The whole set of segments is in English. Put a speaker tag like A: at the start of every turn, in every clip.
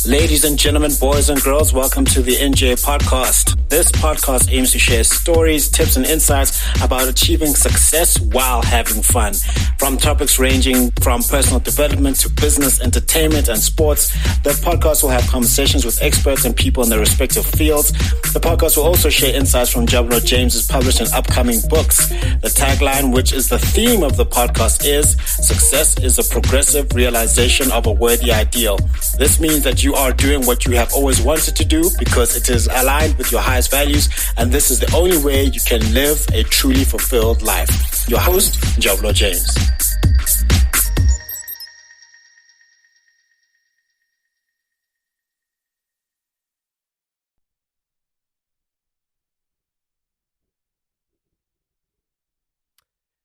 A: Ladies and gentlemen, boys and girls, welcome to the NJ podcast. This podcast aims to share stories, tips, and insights about achieving success while having fun. From topics ranging from personal development to business, entertainment, and sports, the podcast will have conversations with experts and people in their respective fields. The podcast will also share insights from Jablo James's published and upcoming books. The tagline, which is the theme of the podcast, is "Success is a progressive realization of a worthy ideal." This means that you are doing what you have always wanted to do because it is aligned with your highest values, and this is the only way you can live a truly fulfilled life. Your host, Jablo James.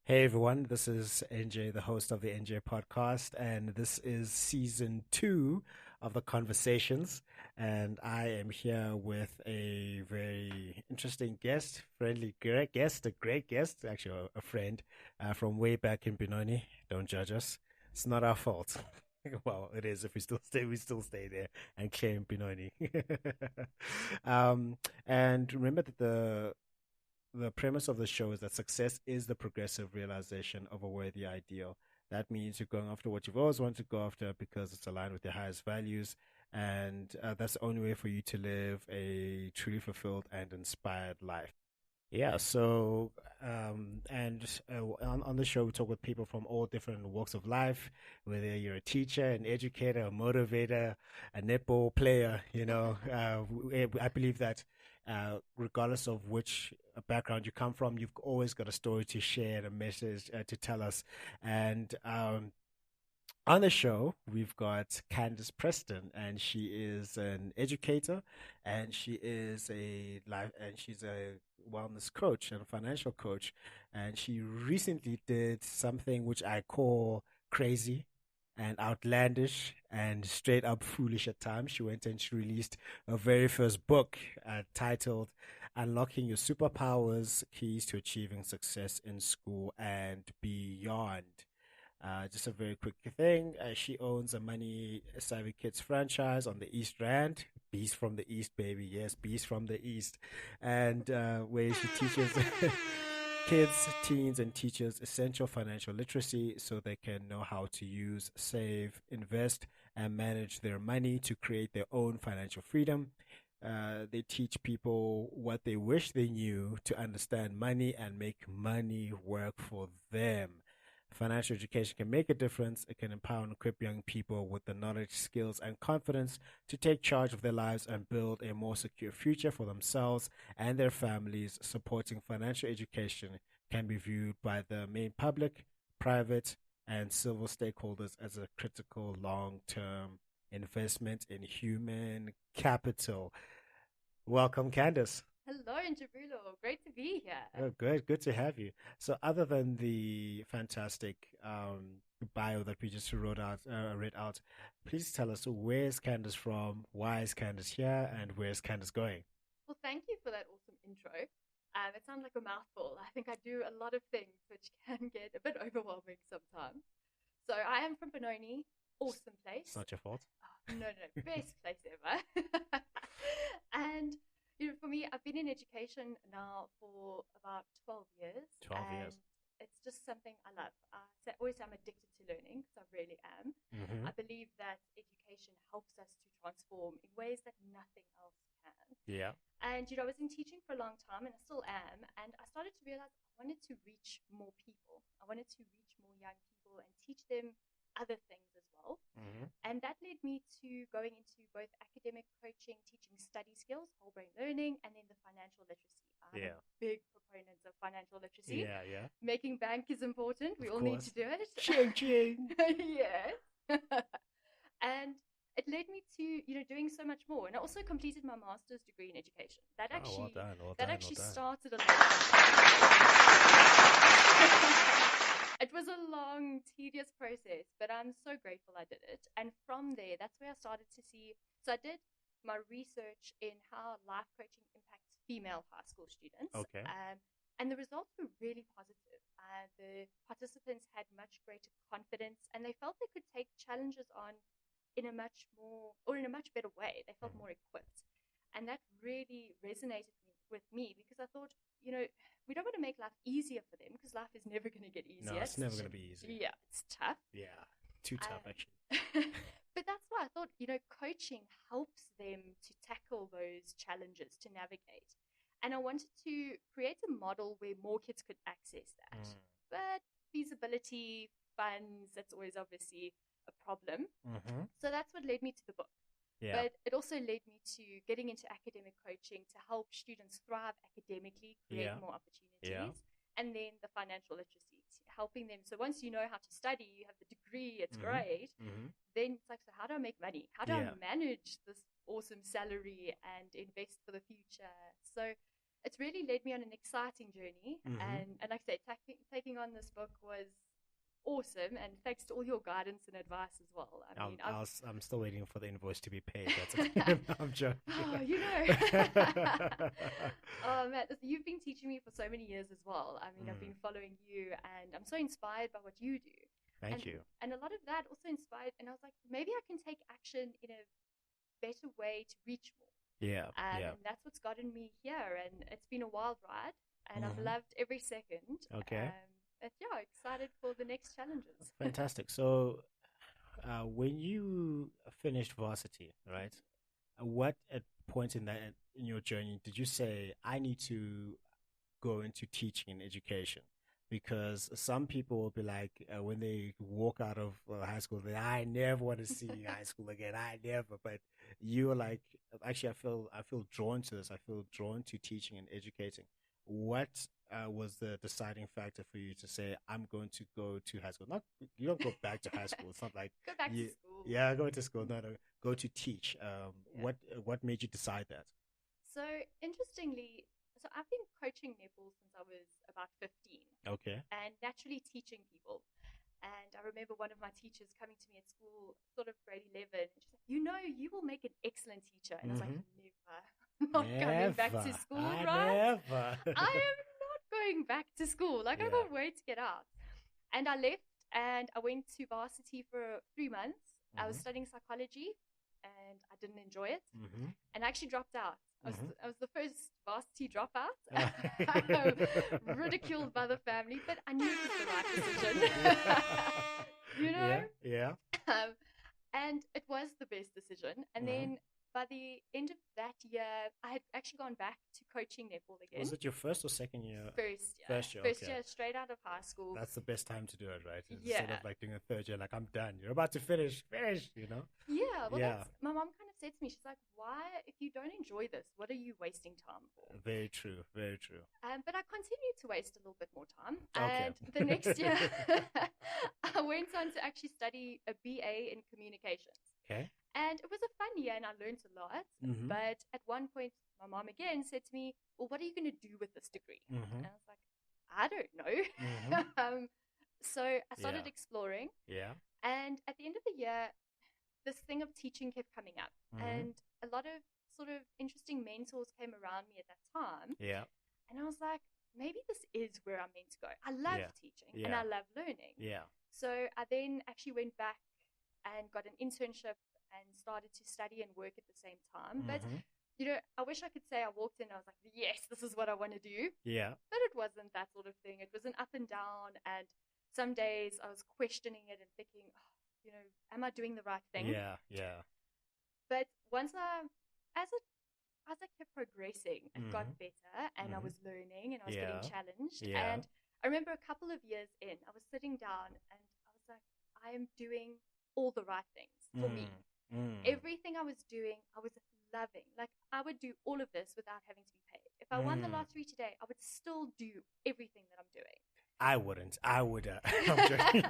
A: Hey everyone, this is NJ, the host of the NJ podcast, and this is season 2 of the Conversations. And I am here with a very interesting guest, great guest, actually a friend from way back in Benoni. Don't judge us; it's not our fault. Well, it is if we still stay there and claim Benoni. And remember that the premise of the show is that success is the progressive realization of a worthy ideal. That means you're going after what you've always wanted to go after because it's aligned with your highest values. And that's the only way for you to live a truly fulfilled and inspired life. Yeah, so on the show, we talk with people from all different walks of life, whether you're a teacher, an educator, a motivator, a netball player. I believe that regardless of which background you come from, you've always got a story to share and a message to tell us. And on the show, we've got Candice Preston, and she is an educator, and she's a wellness coach and a financial coach. And she recently did something which I call crazy and outlandish and straight up foolish at times. She went and she released her very first book titled Unlocking Your Superpowers, Keys to Achieving Success in School and Beyond. Just a very quick thing. She owns a Money Savvy Kids franchise on the East Rand. Beast from the East, baby. Yes, Beast from the East. And where she teaches kids, teens, and teachers essential financial literacy so they can know how to use, save, invest, and manage their money to create their own financial freedom. They teach people what they wish they knew to understand money and make money work for them. Financial education can make a difference. It can empower and equip young people with the knowledge, skills, and confidence to take charge of their lives and build a more secure future for themselves and their families. Supporting financial education can be viewed by the main public, private, and civil stakeholders as a critical long-term investment in human capital. Welcome, Candice.
B: Hello, Njabulo. Great to be here.
A: Oh, good to have you. So, other than the fantastic bio that we just read out, please tell us, where's Candice from? Why is Candice here? And where's Candice going?
B: Well, thank you for that awesome intro. It sounds like a mouthful. I think I do a lot of things which can get a bit overwhelming sometimes. So, I am from Benoni. Awesome place.
A: It's not your fault.
B: Oh, no, best place ever. And for me, I've been in education now for about 12 years.
A: 12 years.
B: It's just something I love. I always say I'm addicted to learning, because I really am.
A: Mm-hmm.
B: I believe that education helps us to transform in ways that nothing else can.
A: Yeah.
B: And, I was in teaching for a long time, and I still am. And I started to realize I wanted to reach more people. I wanted to reach more young people and teach them other things as well.
A: Mm-hmm.
B: And that led me to going into both academic coaching, teaching study skills, whole brain learning, and then the financial literacy. I'm a big proponent of financial literacy.
A: Yeah.
B: Making bank is important. We all need to do it.
A: Ching.
B: Yes. And it led me to, doing so much more. And I also completed my master's degree in education. That actually, started a lot. It was a long, tedious process, but I'm so grateful I did it. And from there, that's where I started to see. So I did my research in how life coaching impacts female high school students.
A: Okay.
B: And the results were really positive. The participants had much greater confidence, and they felt they could take challenges on in a much better way. They felt more equipped. And that really resonated with me because I thought, we don't want to make life easier for them because life is never going to get easier.
A: No, it's never going to be easy.
B: Yeah, it's tough.
A: Yeah, too tough, actually.
B: But that's why I thought, coaching helps them to tackle those challenges, to navigate. And I wanted to create a model where more kids could access that. But feasibility, funds, that's always obviously a problem. So that's what led me to the book.
A: Yeah.
B: But it also led me to getting into academic coaching to help students thrive academically, create more opportunities, and then the financial literacy, helping them. So once you know how to study, you have the degree, it's great. Then it's like, so how do I make money? How do I manage this awesome salary and invest for the future? So it's really led me on an exciting journey. And like I say, taking on this book was awesome, and thanks to all your guidance and advice as well. I mean,
A: I'm still waiting for the invoice to be paid. That's I'm joking.
B: Oh, oh man, you've been teaching me for so many years as well. I mean, I've been following you, and I'm so inspired by what you do.
A: Thank you.
B: And a lot of that also inspired, and I was like, maybe I can take action in a better way to reach more.
A: Yeah.
B: And that's what's gotten me here, and it's been a wild ride, and I've loved every second.
A: Okay.
B: But yeah, excited for the next challenges.
A: Fantastic. So, when you finished varsity, right? What at point in your journey did you say, I need to go into teaching and education? Because some people will be like, when they walk out of high school, I never want to see high school again. I never. But you're like, actually, I feel drawn to this. I feel drawn to teaching and educating. What was the deciding factor for you to say, I'm going to go to high school? You don't go back to high school. It's not like
B: go back to school.
A: Yeah, go to school. No, go to teach. What made you decide that?
B: So interestingly, I've been coaching netball since I was about 15.
A: Okay.
B: And naturally teaching people. And I remember one of my teachers coming to me at school, sort of grade 11. And she's like, you will make an excellent teacher. And I was like, never. Not coming back to school, right?
A: Never.
B: I am not going back to school. I can't wait to get out. And I left and I went to varsity for 3 months. I was studying psychology and I didn't enjoy it. And I actually dropped out. I was the first varsity dropout. Ridiculed by the family, but I knew it was the right decision.
A: Yeah.
B: And it was the best decision. And then by the end of that year, I had actually gone back to coaching netball again.
A: Was it your first or second year?
B: First year.
A: First
B: year, straight out of high school.
A: That's the best time to do it, right? Instead of like doing a third year, like, I'm done. You're about to finish,
B: Yeah, my mom kind of said to me, she's like, why, if you don't enjoy this, what are you wasting time for?
A: Very true, very true.
B: But I continued to waste a little bit more time. And the next year, I went on to actually study a BA in communications.
A: Okay.
B: And it was a fun year and I learned a lot. But at one point, my mom again said to me, well, what are you going to do with this degree? And I was like, I don't know. So I started exploring.
A: Yeah.
B: And at the end of the year, this thing of teaching kept coming up. And a lot of sort of interesting mentors came around me at that time.
A: Yeah.
B: And I was like, maybe this is where I'm meant to go. I love teaching and I love learning.
A: Yeah.
B: So I then actually went back and got an internship and started to study and work at the same time. But, I wish I could say I walked in and I was like, yes, this is what I want to do.
A: Yeah.
B: But it wasn't that sort of thing. It was an up and down. And some days I was questioning it and thinking, am I doing the right thing?
A: Yeah, yeah.
B: But as I kept progressing, it got better and I was learning and I was getting challenged.
A: Yeah.
B: And I remember a couple of years in, I was sitting down and I was like, I am doing all the right things for me. Everything I was doing, I was loving. Like, I would do all of this without having to be paid. If I won the lottery today, I would still do everything that I'm doing.
A: I wouldn't. I would. I'm joking.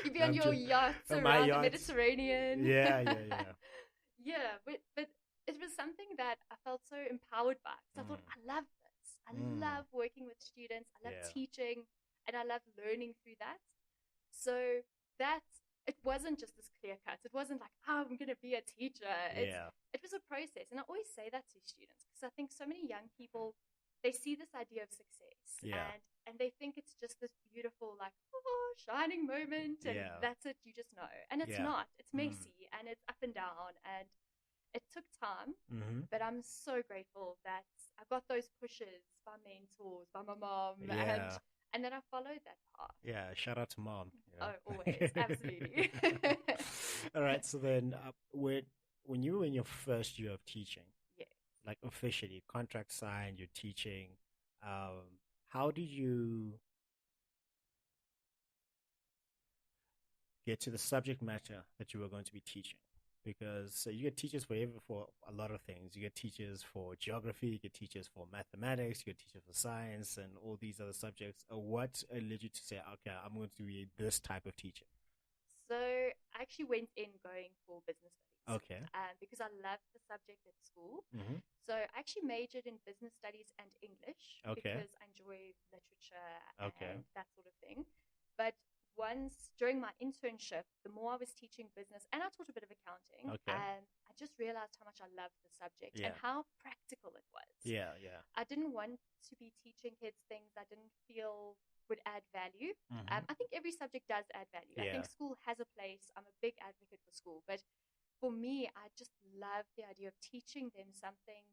B: You'd be on your yachts around the Mediterranean.
A: Yeah.
B: Yeah, but it was something that I felt so empowered by. So I thought, I love this. I love working with students. I love teaching, and I love learning through that. So it wasn't just this clear cut. It wasn't like, I'm going to be a teacher. It was a process. And I always say that to students because I think so many young people, they see this idea of success and they think it's just this beautiful, like, oh, shining moment, and that's it, you just know. And it's not. It's messy, and it's up and down, and it took time, but I'm so grateful that I got those pushes by mentors, by my mom, and then I followed that path.
A: Yeah, shout out to mom.
B: Oh, always, absolutely.
A: All right, so then when you were in your first year of teaching, like officially, contract signed, you're teaching, how did you get to the subject matter that you were going to be teaching? Because you get teachers for a lot of things. You get teachers for geography, you get teachers for mathematics, you get teachers for science, and all these other subjects. What led you to say, okay, I'm going to be this type of teacher?
B: So I actually went in going for business studies.
A: Okay.
B: Because I loved the subject at school. So I actually majored in business studies and English because I enjoy literature and that sort of thing. But once during my internship, the more I was teaching business, and I taught a bit of accounting, I just realized how much I loved the subject and how practical it was. I didn't want to be teaching kids things I didn't feel would add value. I think every subject does add value. I think school has a place. I'm a big advocate for school, but for me, I just love the idea of teaching them something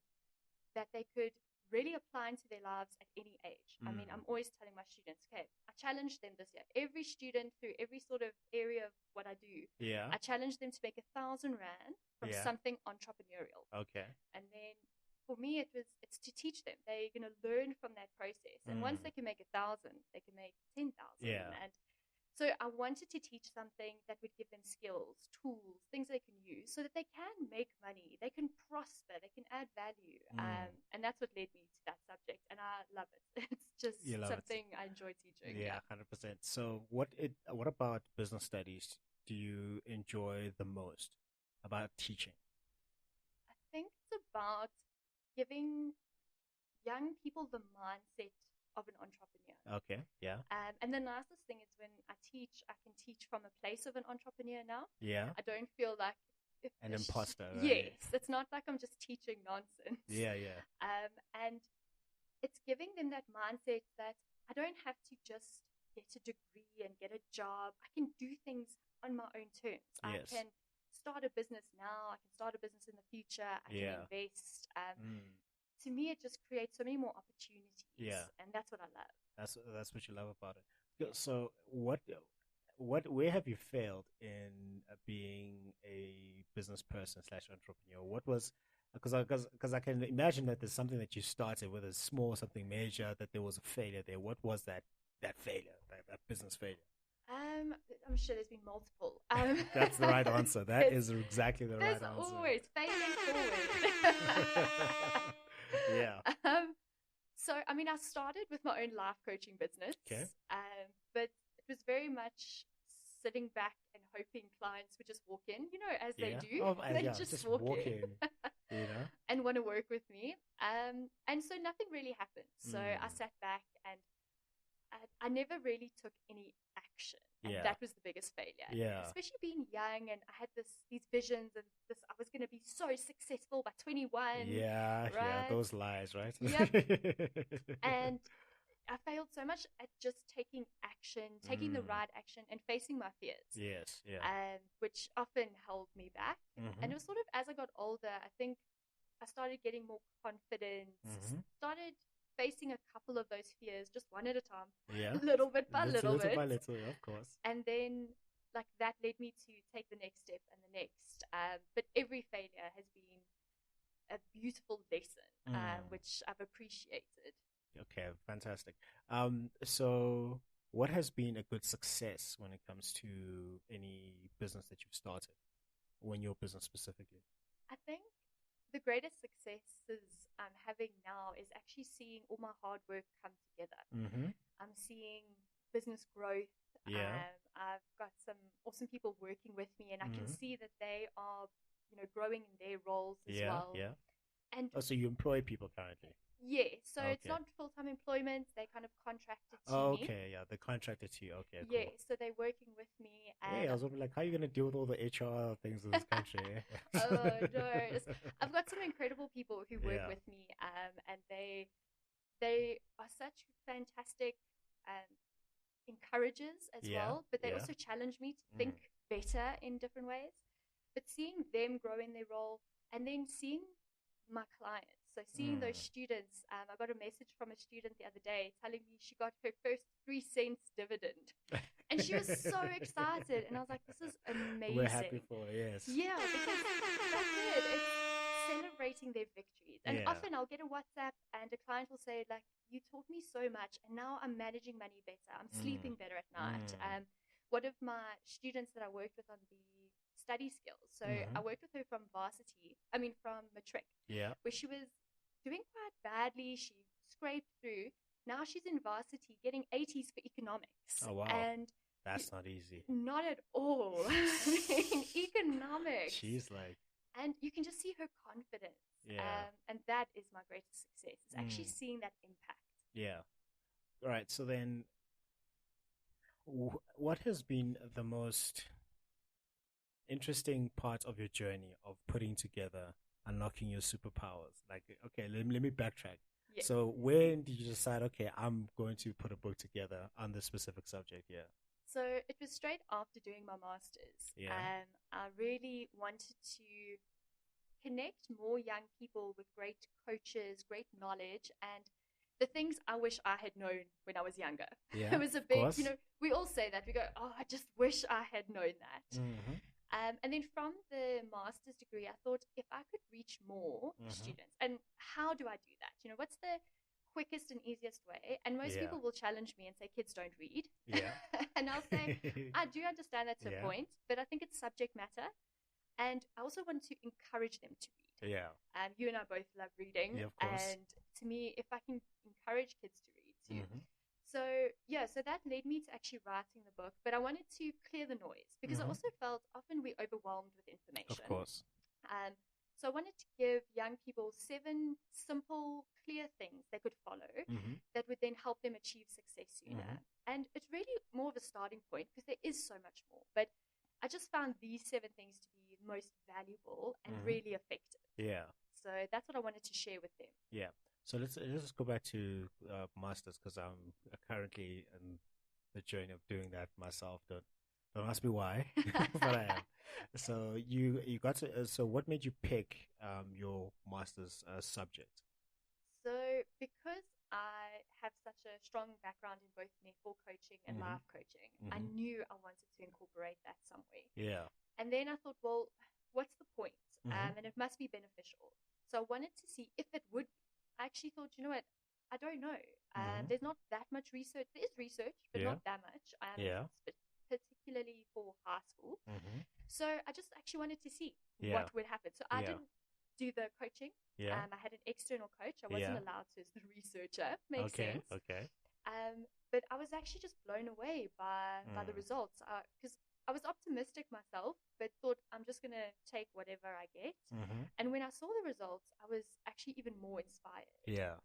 B: that they could really apply into their lives at any age. I mean, I'm always telling my students, okay, I challenge them this year. Every student through every sort of area of what I do, I challenge them to make 1,000 Rand from something entrepreneurial. And then for me, it's to teach them. They're going to learn from that process. And once they can make 1,000, they can make 10,000. And so I wanted to teach something that would give them skills, tools, things they can use so that they can make money, they can prosper, they can add value. And that's what led me to that subject. And I love it. It's just something I enjoy teaching.
A: Yeah, 100%. So what about business studies do you enjoy the most about teaching?
B: I think it's about giving young people the mindset of an entrepreneur. And the nicest thing is when I teach, I can teach from a place of an entrepreneur now. I don't feel like
A: an imposter. Right?
B: Yes, it's not like I'm just teaching nonsense. And it's giving them that mindset that I don't have to just get a degree and get a job. I can do things on my own terms. I can start a business now. I can start a business in the future. I can invest. To me, it just creates so many more opportunities, and that's what I love.
A: That's what you love about it. So, where have you failed in being a business person / entrepreneur? What was because I can imagine that there's something that you started with a small, something major, that there was a failure there. What was that failure, that business failure?
B: I'm sure there's been multiple.
A: That's the right answer. That is exactly the right answer.
B: There's always failing forward. So, I mean, I started with my own life coaching business, but it was very much sitting back and hoping clients would just walk in, as they do. They just walk in. And want to work with me. And so nothing really happened. So I sat back and I never really took any action. And that was the biggest failure. Especially being young, and I had these visions and I was going to be so successful by 21.
A: Those lies, right?
B: And I failed so much at just taking action, taking the right action, and facing my fears. Which often held me back. And it was sort of as I got older, I think I started getting more confident, started facing a couple of those fears, just one at a time, little bit by little bit,
A: of course.
B: And then, like, that led me to take the next step and the next. But every failure has been a beautiful lesson, which I've appreciated.
A: Okay, fantastic. So what has been a good success when it comes to any business that you've started, or in your business specifically?
B: I think the greatest successes I'm having now is actually seeing all my hard work come together. I'm seeing business growth. I've got some awesome people working with me, and I can see that they are, growing in their roles as well. And
A: so you employ people currently?
B: So it's not full-time employment. They kind of contracted to me.
A: They contracted to you. Okay, cool.
B: So they're working with me. And
A: I was wondering, how are you going to deal with all the HR things in this country?
B: Oh, no. I've got some incredible people who work with me, and they are such fantastic encourages as well, but they also challenge me to think better in different ways. But seeing them grow in their role, and then seeing my clients, so seeing those students, I got a message from a student the other day telling me she got her first 3 cents dividend. And she was so excited. And I was like, this is amazing.
A: We're happy for her, yes.
B: Yeah, because that's it. It's celebrating their victories. And often I'll get a WhatsApp and a client will say, like, you taught me so much and now I'm managing money better. I'm sleeping better at night. One of my students that I worked with on the study skills, so I worked with her from matric, where she was doing quite badly. She scraped through. Now she's in varsity getting 80s for economics.
A: Oh, wow.
B: And
A: that's not easy.
B: Not at all. In economics.
A: She's like...
B: And you can just see her confidence. And that is my greatest success. It's actually seeing that impact.
A: Yeah. All right. So then what has been the most interesting part of your journey of putting together Unlocking Your Superpowers? Like, okay, let me backtrack.
B: Yeah.
A: So when did you decide, okay, I'm going to put a book together on this specific subject? Yeah.
B: So it was straight after doing my master's. I really wanted to connect more young people with great coaches, great knowledge, and the things I wish I had known when I was younger.
A: Yeah,
B: it was a big, we all say that. We go, oh, I just wish I had known that. And then from the master's degree, I thought if I could reach more students, and how do I do that? What's the quickest and easiest way? And most people will challenge me and say, kids don't read.
A: Yeah.
B: And I'll say, I do understand that to a point, but I think it's subject matter. And I also want to encourage them to read.
A: Yeah.
B: You and I both love reading.
A: Yeah, of course.
B: And to me, if I can encourage kids to read too. So that led me to actually writing the book. But I wanted to clear the noise because I also felt often we're overwhelmed with information.
A: Of course.
B: So I wanted to give young people 7 simple, clear things they could follow that would then help them achieve success sooner. And it's really more of a starting point because there is so much more. But I just found these 7 things to be most valuable and really effective.
A: Yeah.
B: So that's what I wanted to share with them.
A: Yeah. So let's go back to masters, because I'm currently in the journey of doing that myself. Don't ask me why, but I am. So you got to. So what made you pick your master's subject?
B: So because I have such a strong background in both netball coaching and life coaching, I knew I wanted to incorporate that somewhere.
A: Yeah.
B: And then I thought, well, what's the point? And it must be beneficial. So I wanted to see if it would be. I actually thought, you know what? I don't know. There's not that much research. There is research, but not that much. Particularly for high school. So I just actually wanted to see what would happen. So I didn't do the coaching. I had an external coach. I wasn't allowed to as the researcher. Makes sense.
A: Okay.
B: But I was actually just blown away by the results because I was optimistic myself, but thought I'm just going to take whatever I get. And when I saw the results, I was actually even more inspired.
A: Yeah.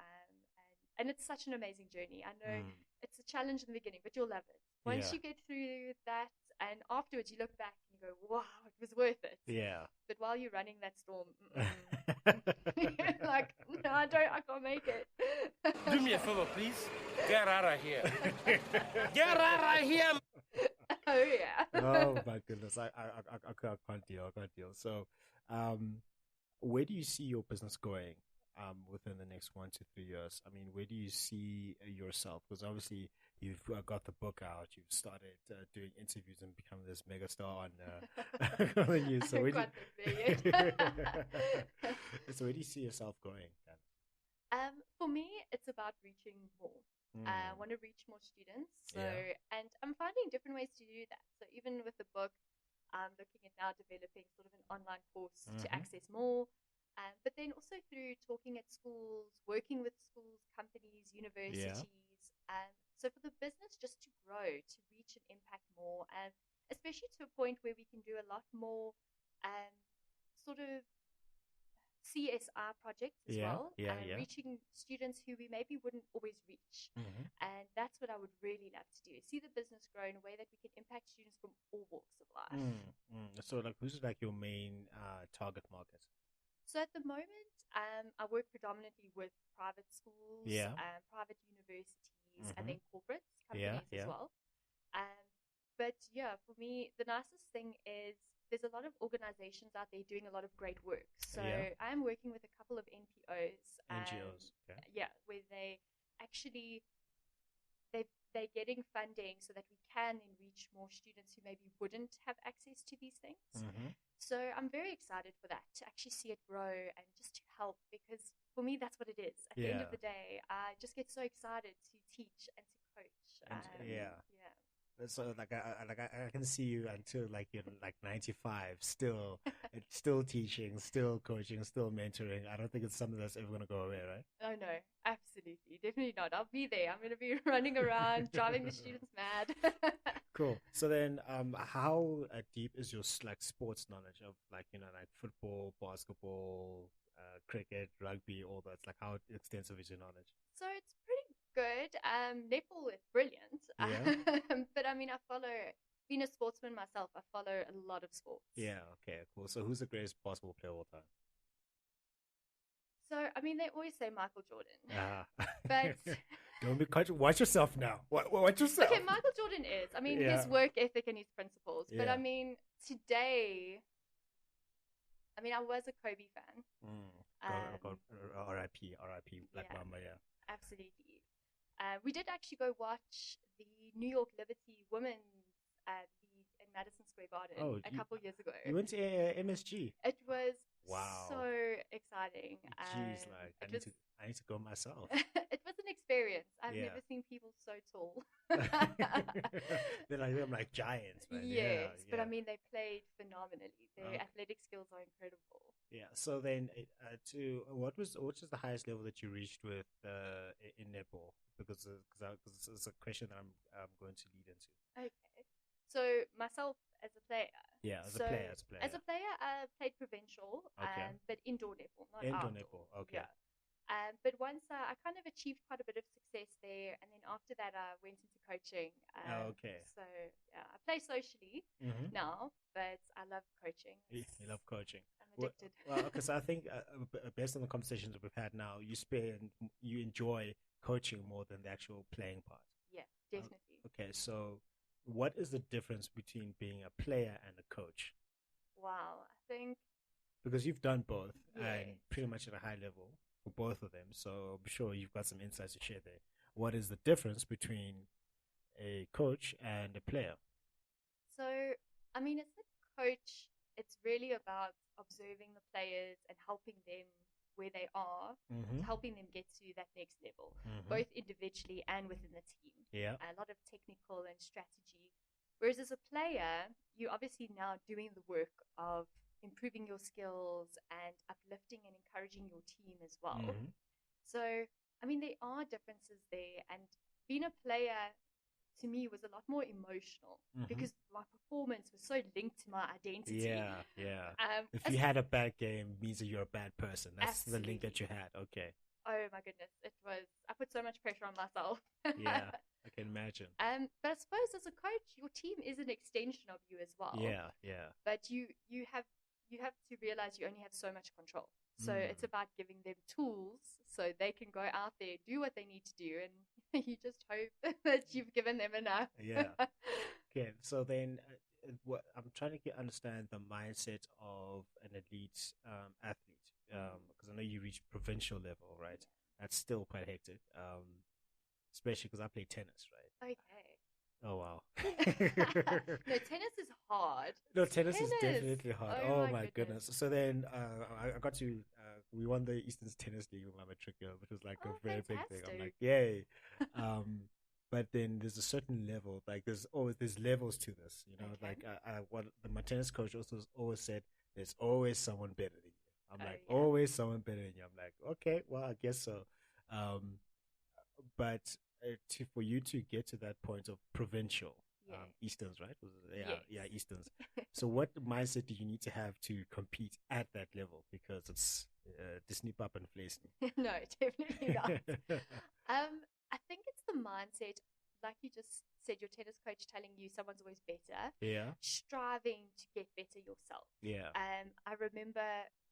B: And it's such an amazing journey. I know it's a challenge in the beginning, but you'll love it. Once you get through that, and afterwards you look back and you go, wow, it was worth it.
A: Yeah.
B: But while you're running that storm, like, no, I can't make it.
C: Do me a favor, please. Get out of here. Get out of here.
B: Oh, yeah.
A: Oh, my goodness. I can't deal. So, where do you see your business going within the next 1 to 3 years? I mean, where do you see yourself? Because obviously you've got the book out, you've started doing interviews and becoming this megastar on the news. So where do you see yourself going, Dan?
B: For me, it's about reaching more. I want to reach more students. And I'm finding different ways to do that. So even with the book, I'm looking at now developing sort of an online course to access more. But then also through talking at schools, working with schools, companies, universities. So for the business just to grow, to reach and impact more, and especially to a point where we can do a lot more sort of CSR projects as well, reaching students who we maybe wouldn't always reach. And that's what I would really love to do, see the business grow in a way that we can impact students from all walks of life.
A: So like, who's like your main target market?
B: So at the moment, I work predominantly with private schools, private universities, and then corporate companies as well. But yeah, for me, the nicest thing is there's a lot of organizations out there doing a lot of great work. So I'm working with a couple of NPOs.
A: NGOs. Okay.
B: Yeah, where they actually they're getting funding so that we can then reach more students who maybe wouldn't have access to these things. So I'm very excited for that, to actually see it grow and just to help, because for me that's what it is. At the end of the day, I just get so excited to teach and to coach.
A: So I can see you until like you're like 95, still teaching, still coaching, still mentoring. I don't think it's something that's ever going to go away, right?
B: Oh no, absolutely, definitely not. I'll be there. I'm going to be running around, driving the students mad.
A: Cool. So then, how deep is your like sports knowledge of like like football, basketball, cricket, rugby, all that? Like how extensive is your knowledge?
B: So it's pretty good. Netball is brilliant. But I mean, being a sportsman myself, I follow a lot of sports.
A: Yeah. Okay. Cool. So who's the greatest basketball player of all time?
B: So I mean, they always say Michael Jordan. But
A: don't be watch yourself now. Watch yourself.
B: Okay, Michael Jordan is. I mean, his work ethic and his principles. But I mean, today, I mean, I was a Kobe fan.
A: R.I.P. Black Mamba. Yeah.
B: Absolutely. We did actually go watch the New York Liberty women's league in Madison Square Garden a couple years ago.
A: You went to MSG.
B: It was
A: so
B: exciting.
A: Jeez, I need to go myself.
B: It was an experience. I've never seen people so tall.
A: They're like giants, man.
B: Yes, but I mean, they played phenomenally. Their athletic skills are incredible.
A: Yeah. So then, which is the highest level that you reached with in netball? Because it's a question that I'm going to lead into.
B: Okay. So myself as a player.
A: Yeah, as a player.
B: As a player, I played provincial, but indoor netball, not outdoor.
A: Netball. Okay.
B: Yeah. But once I kind of achieved quite a bit of success there, and then after that I went into coaching. So yeah, I play socially now, but I love coaching.
A: You love coaching.
B: I'm addicted.
A: Well, because I think based on the conversations that we've had now, you enjoy coaching more than the actual playing part.
B: Yeah, definitely.
A: Okay, so what is the difference between being a player and a coach?
B: Wow, I think
A: because you've done both and pretty much at a high level for both of them, so I'm sure you've got some insights to share there. What is the difference between a coach and a player?
B: So, I mean, as a coach, it's really about observing the players and helping them where they are, helping them get to that next level, both individually and within the team.
A: Yeah.
B: A lot of technical and strategy. Whereas as a player, you're obviously now doing the work of improving your skills and uplifting and encouraging your team as well. So, I mean, there are differences there. And being a player, to me, was a lot more emotional because my performance was so linked to my identity.
A: Yeah. If you had a bad game, it means that you're a bad person. That's the link that you had. Okay.
B: Oh my goodness, I put so much pressure on myself.
A: Yeah, I can imagine.
B: But I suppose as a coach, your team is an extension of you as well.
A: Yeah.
B: But you have to realize you only have so much control. So it's about giving them tools so they can go out there, do what they need to do, and you just hope that you've given them enough.
A: Yeah. Okay, so then what I'm trying to understand the mindset of an elite athlete, because I know you reach provincial level, right? That's still quite hectic, especially because I play tennis, right?
B: Okay.
A: Oh, wow.
B: No, tennis is hard.
A: No, tennis is definitely hard.
B: Oh my goodness.
A: So then I got to, we won the Eastern Tennis League with my matric year, which was like a very big thing. I'm like, yay. But then there's a certain level, like there's levels to this, you know, like what my tennis coach also always said, there's always someone better than you. I'm always someone better than you. I'm like, okay, well, I guess so. But for you to get to that point of provincial, Easterns, right? Easterns. So what mindset do you need to have to compete at that level? Because it's the snip up and fleece.
B: No, definitely not. I think it's the mindset, like you just said, your tennis coach telling you someone's always better.
A: Yeah.
B: Striving to get better yourself.
A: Yeah.
B: I remember,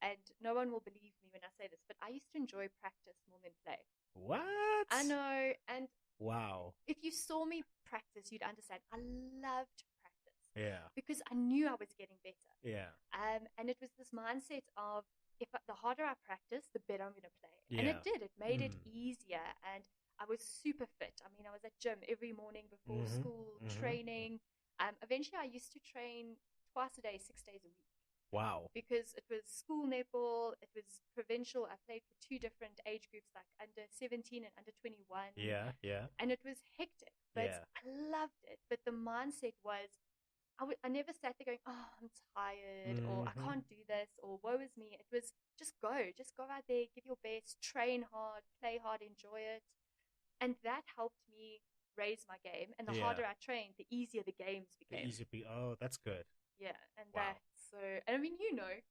B: and no one will believe me when I say this, but I used to enjoy practice more than play.
A: What?
B: I know, and
A: Wow.
B: If you saw me practice, you'd understand. I loved practice
A: Yeah.
B: because I knew I was getting better.
A: Yeah.
B: And it was this mindset of the harder I practice, the better I'm going to play. And
A: Yeah.
B: it did. It made it easier. And I was super fit. I mean, I was at gym every morning before school, training. Eventually, I used to train twice a day, 6 days a week.
A: Wow.
B: Because it was school netball, it was provincial. I played for 2 different age groups, like under 17 and under 21.
A: Yeah. Yeah.
B: And it was hectic, but
A: Yeah.
B: I loved it. But the mindset was, I never sat there going, oh, I'm tired, or I can't do this, or woe is me. It was just go out there, give your best, train hard, play hard, enjoy it. And that helped me raise my game. And the harder I trained, the easier the games became.
A: Oh, that's good.
B: Yeah, and
A: Wow.
B: that's so. And I mean,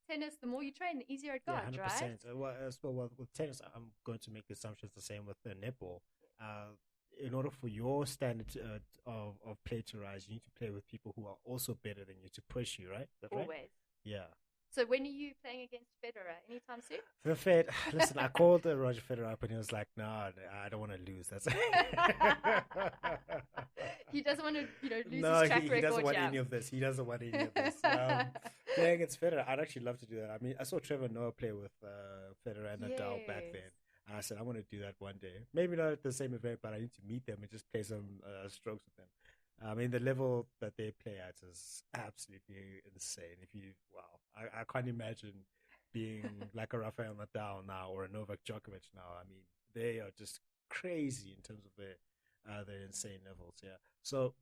B: tennis. The more you train, the easier it got,
A: 100%.
B: right?
A: Well, with tennis, I'm going to make assumptions the same with the netball. In order for your standard of play to rise, you need to play with people who are also better than you to push you, right? Is that
B: Always.
A: Right? Yeah.
B: So when are you playing against Federer? Anytime soon?
A: The Fed, listen, I called Roger Federer up and he was like, "No, I don't want to lose." That's
B: he doesn't want to, lose his
A: no,
B: track
A: he
B: record.
A: doesn't want any of this. He doesn't want any of this. Playing against Federer, I'd actually love to do that. I mean, I saw Trevor Noah play with Federer and Nadal back then. And I said, I want to do that one day. Maybe not at the same event, but I need to meet them and just play some strokes with them. I mean, the level that they play at is absolutely insane. I can't imagine being like a Rafael Nadal now or a Novak Djokovic now. I mean, they are just crazy in terms of their insane levels. Yeah. So,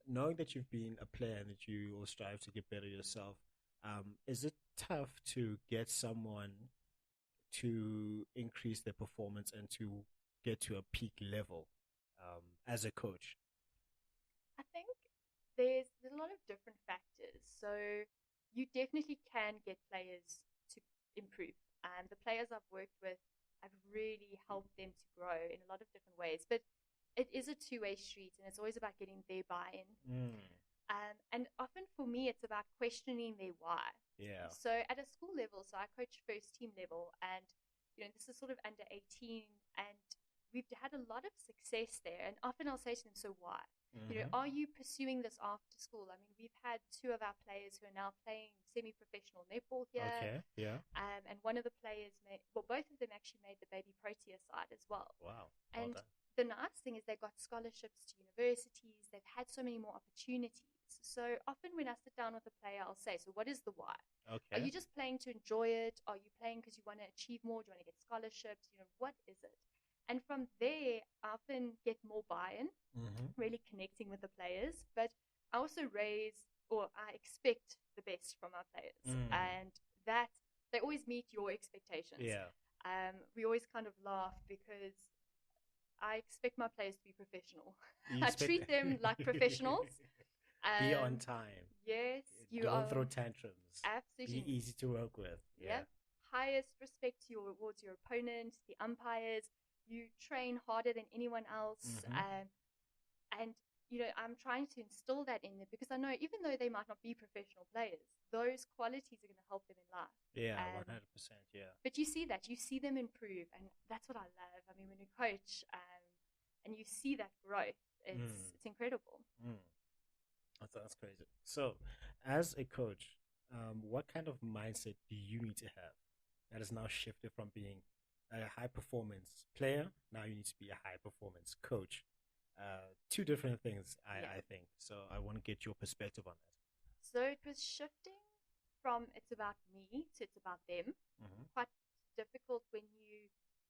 A: knowing that you've been a player and that you will strive to get better yourself, is it tough to get someone to increase their performance and to get to a peak level as a coach?
B: I think there's a lot of different factors. So you definitely can get players to improve. The players I've worked with, I've really helped them to grow in a lot of different ways. But it is a two-way street, and it's always about getting their buy-in. And often for me, it's about questioning their why.
A: Yeah.
B: So at a school level, so I coach first team level, and this is sort of under 18, and we've had a lot of success there. And often I'll say to them, so why? Are you pursuing this after school? I mean, we've had 2 of our players who are now playing semi-professional netball here.
A: Okay, yeah.
B: And one of the players both of them actually made the baby protea side as well.
A: Wow.
B: And
A: Well
B: the nice thing is they got scholarships to universities. They've had so many more opportunities. So often when I sit down with a player, I'll say, so what is the why?
A: Okay.
B: Are you just playing to enjoy it? Are you playing because you want to achieve more? Do you want to get scholarships? What is it? And from there, I often get more buy-in, really connecting with the players. But I also I expect the best from our players. And that they always meet your expectations.
A: Yeah.
B: We always kind of laugh because I expect my players to be professional. I treat them like professionals.
A: Be on time.
B: Yes.
A: Don't throw tantrums.
B: Absolutely.
A: Be easy to work with. Yeah.
B: Highest respect towards your opponent, the umpires. You train harder than anyone else. And I'm trying to instill that in them because I know even though they might not be professional players, those qualities are going to help them in life.
A: Yeah, 100%. Yeah.
B: But you see them improve, and that's what I love. I mean, when you coach and you see that growth, it's incredible.
A: That's crazy. So, as a coach, what kind of mindset do you need to have that has now shifted from being a high performance player? Now you need to be a high performance coach. 2 different things, I think. So I want to get your perspective on that.
B: So it was shifting from it's about me to it's about them. Quite difficult when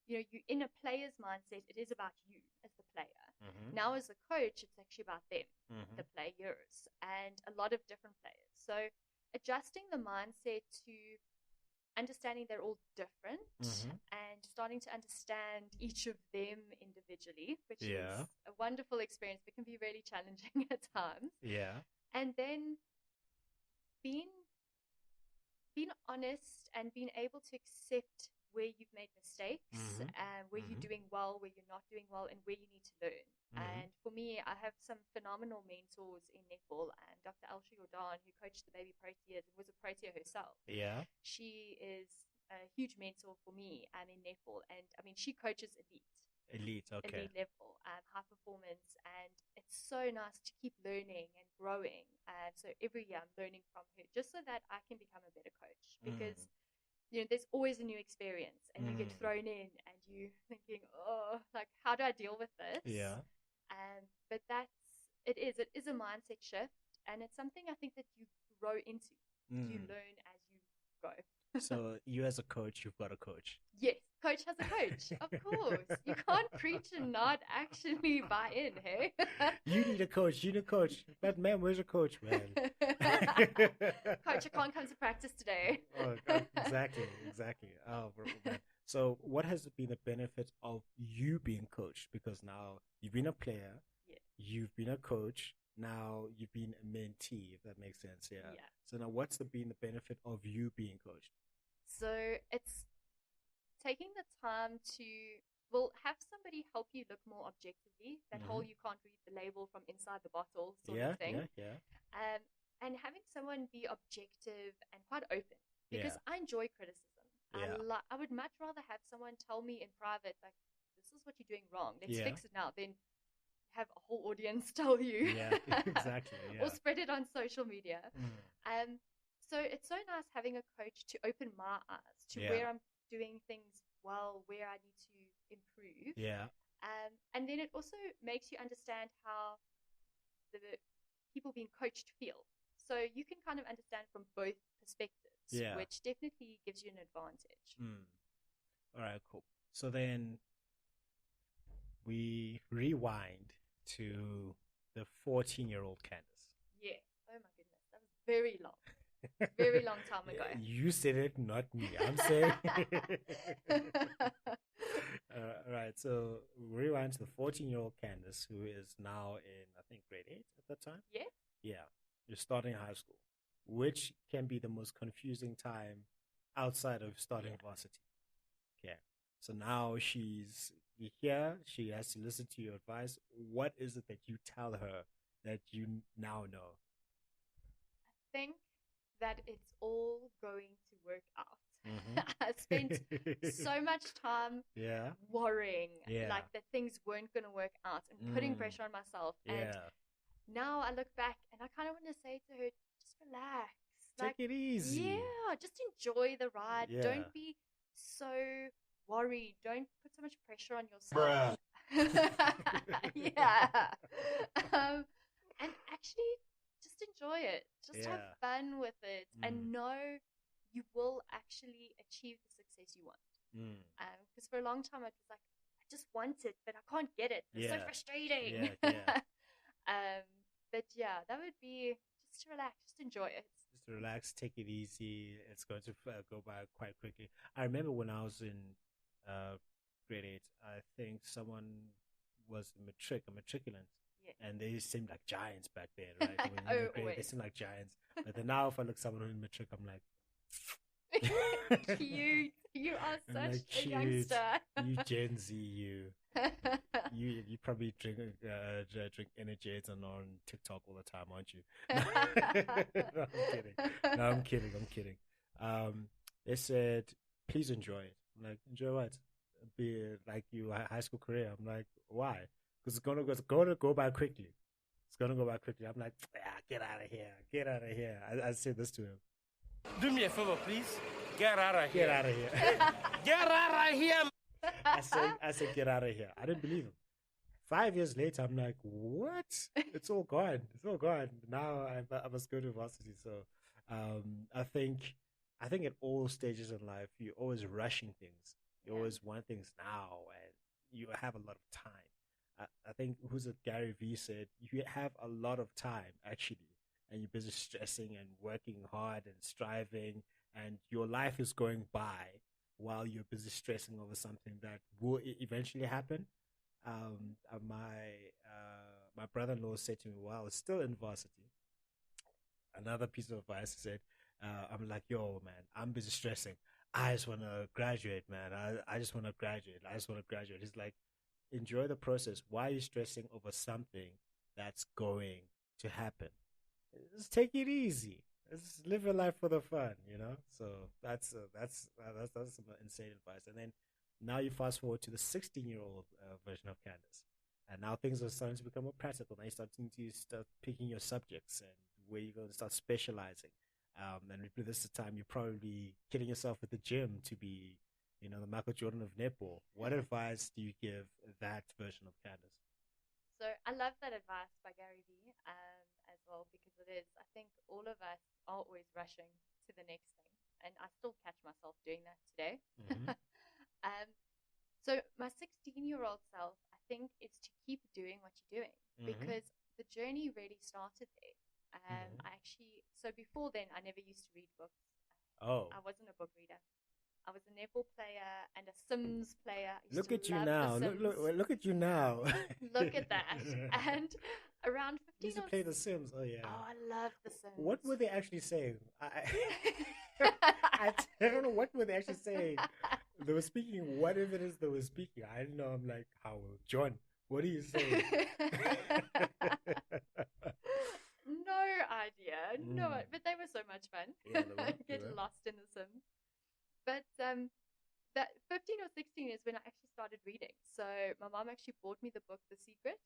B: you're in a player's mindset. It is about you as the player. Now as a coach, it's actually about them, the players, and a lot of different players. So adjusting the mindset to understanding they're all different and starting to understand each of them individually, which is a wonderful experience, but can be really challenging at times.
A: Yeah.
B: And then being honest and being able to accept where you've made mistakes and where you're doing well, where you're not doing well, and where you need to learn. And for me, I have some phenomenal mentors in netball, and Dr. Elsie Jordan, who coached the baby Proteas and was a Protea herself.
A: Yeah.
B: She is a huge mentor for me in netball. And I mean, she coaches elite.
A: Elite, okay.
B: elite level, high performance, and it's so nice to keep learning and growing. So every year I'm learning from her, just so that I can become a better coach. Because there's always a new experience, and you get thrown in, and you thinking, oh, like how do I deal with this?
A: Yeah.
B: But it is a mindset shift, and it's something I think that you grow into. You learn as you go.
A: So you as a coach, you've got a coach.
B: Yes, coach has a coach. Of course. You can't preach and not actually buy in, hey?
A: You need a coach. You need a coach. But, man, where's your coach, man?
B: Coach, I can't come to practice today.
A: Exactly. Oh, man. So what has been the benefit of you being coached? Because now you've been a player, you've been a coach, now you've been a mentee, if that makes sense. Yeah. So now what's been the benefit of you being coached?
B: So it's taking the time to, have somebody help you look more objectively. That whole you can't read the label from inside the bottle sort of thing. And having someone be objective and quite open. Because I enjoy criticism. I would much rather have someone tell me in private, like, this is what you're doing wrong. Let's fix it now. Than have a whole audience tell you.
A: Yeah, exactly. Yeah.
B: Or spread it on social media. So it's so nice having a coach to open my eyes to where I'm doing things well, where I need to improve.
A: Yeah.
B: And then it also makes you understand how the people being coached feel. So you can kind of understand from both perspectives, which definitely gives you an advantage.
A: All right, cool. So then we rewind to the 14-year-old Candice.
B: Yeah. Oh my goodness. That was very long. Very long time ago.
A: You said it, not me. I'm saying. All right. So we rewind to the 14-year-old Candice, who is now in, I think, grade 8 at that time.
B: Yeah.
A: Yeah. You're starting high school, which can be the most confusing time outside of starting varsity. Okay. So now she's here. She has to listen to your advice. What is it that you tell her that you now know?
B: I think that it's all going to work out. I spent so much time worrying like that things weren't going to work out and putting pressure on myself. And now I look back and I kind of want to say to her, just relax.
A: Take it easy.
B: Yeah, just enjoy the ride. Don't be so worried. Don't put so much pressure on yourself. And actually just enjoy it. Just have fun with it and know you will actually achieve the success you want. Because for a long time I was like, I just want it, but I can't get it. It's so frustrating. But that would be just relax, just enjoy it.
A: Just relax, take it easy. It's going to go by quite quickly. I remember when I was in grade 8, I think someone was a matriculant. And they seemed like giants back then, right? They seemed like giants. But then now if I look someone in matric, I'm like,
B: cute. You are such
A: like,
B: a youngster.
A: You Gen Z, you probably drink energy on TikTok all the time, aren't you? No, I'm kidding. They said, please enjoy it. I'm like, enjoy what? Be like your high school career. I'm like, why? Because it's gonna go by quickly. It's gonna go by quickly. I'm like, get out of here. I said this to him.
C: Do me a favor, please. Get out of here.
A: Get out of here.
C: Get out of here.
A: I said, get out of here. I didn't believe him. 5 years later, I'm like, what? It's all gone. Now I must go to varsity. So I think at all stages in life, you're always rushing things. You always want things now, and you have a lot of time. I think Gary Vee said, you have a lot of time, actually, and you're busy stressing and working hard and striving, and your life is going by while you're busy stressing over something that will eventually happen. My brother-in-law said to me while I was still in varsity, another piece of advice, he said, I'm like, yo, man, I'm busy stressing. I just want to graduate, man. I just want to graduate. He's like, enjoy the process. Why are you stressing over something that's going to happen? Just take it easy. Just live your life for the fun, So that's some insane advice. And then Now you fast forward to the 16-year-old version of Candice. And now things are starting to become more practical. Now you're starting to start picking your subjects and where you're going to start specializing. And with this time, you're probably kidding yourself at the gym to be, the Michael Jordan of netball. What advice do you give that version of Candice?
B: So I love that advice by Gary Vee as well, because it is, I think all of us are always rushing to the next thing. And I still catch myself doing that today.
A: Mm-hmm.
B: So my 16-year-old self, I think, is to keep doing what you're doing, because the journey really started there. So before then, I never used to read books.
A: Oh.
B: I wasn't a book reader. I was a netball player and a Sims player.
A: Look at you now. Look at you now.
B: Look at that. And around 15
A: you used to play The Sims. Oh, yeah.
B: Oh, I love The Sims.
A: What were they actually saying? I don't know. What were they actually saying? They were speaking whatever it is they were speaking. I don't know. I'm like, how? John, what are you saying?
B: No idea. No, but they were so much fun.
A: Yeah,
B: Get lost in The Sims. But that 15 or 16 is when I actually started reading. So my mom actually bought me the book The Secret,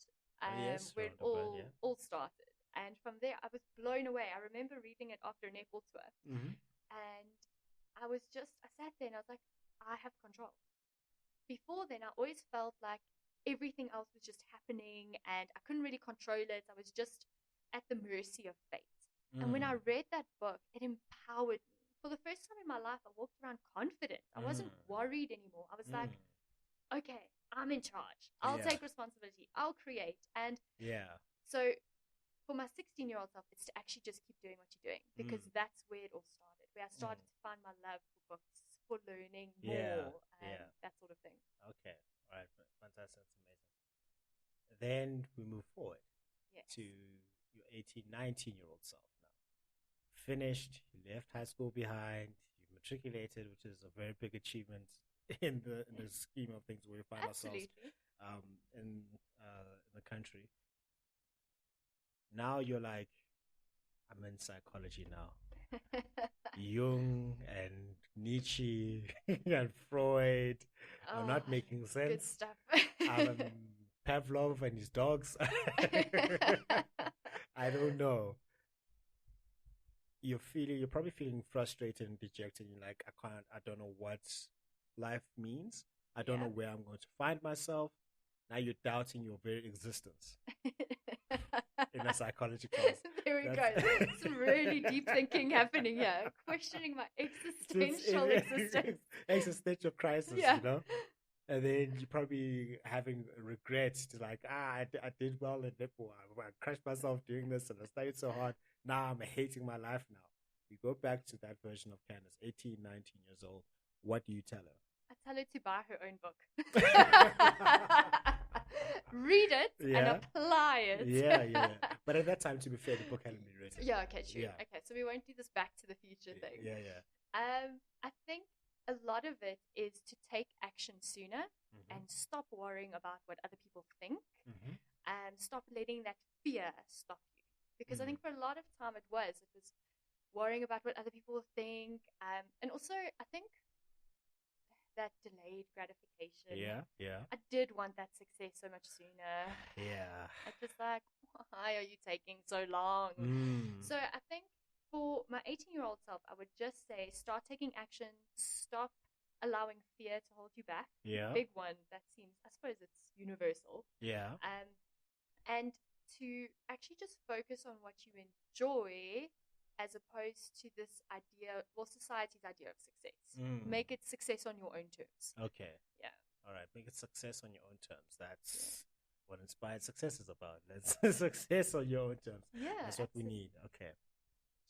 B: where it all started. And from there, I was blown away. I remember reading it after a netball tour. And I sat there and I was like, I have control. Before then, I always felt like everything else was just happening and I couldn't really control it. I was just at the mercy of fate. And when I read that book, it empowered me. For the first time in my life, I walked around confident. I wasn't worried anymore. I was like, okay, I'm in charge. I'll take responsibility. I'll create. And so for my 16-year-old self, it's to actually just keep doing what you're doing, because that's where it all started, where I started to find my love for books, for learning more, that sort of thing.
A: Okay. All right. Fantastic. That's amazing. Then we move forward to your 18, 19-year-old self now. Finished, you left high school behind, you matriculated, which is a very big achievement in the scheme of things where we find ourselves in the country. Now you're like, I'm in psychology now. Jung and Nietzsche and Freud are not making sense.
B: Good stuff.
A: Pavlov and his dogs. I don't know. You're probably feeling frustrated and dejected. You're like, I don't know what life means. I don't know where I'm going to find myself. Now you're doubting your very existence. In a psychology class.
B: There we go. Some really deep thinking happening here. Questioning my existential existence.
A: Existential crisis, And then you're probably having regrets to like, I did well in netball. I crushed myself doing this and I studied so hard. Now I'm hating my life now. You go back to that version of Candice, 18, 19 years old. What do you tell her?
B: I tell her to buy her own book. Read it and apply it.
A: Yeah. But at that time, to be fair, the book hadn't been written.
B: Yeah, okay, true. Yeah. Okay, so we won't do this back to the future thing.
A: Yeah.
B: I think a lot of it is to take action sooner and stop worrying about what other people think, and stop letting that fear stop you. Because I think for a lot of time it was worrying about what other people think, and also I think that delayed gratification.
A: Yeah.
B: I did want that success so much sooner.
A: Yeah.
B: I was like, why are you taking so long? So I think for my 18-year-old self, I would just say start taking action, stop allowing fear to hold you back.
A: Yeah.
B: Big one that seems, I suppose it's universal.
A: Yeah.
B: And to actually just focus on what you enjoy, as opposed to this idea, society's idea of success. Make it success on your own terms.
A: Okay.
B: Yeah.
A: All right. Make it success on your own terms. That's what inspired success is about. That's success on your own terms.
B: Yeah.
A: That's what we need. Okay.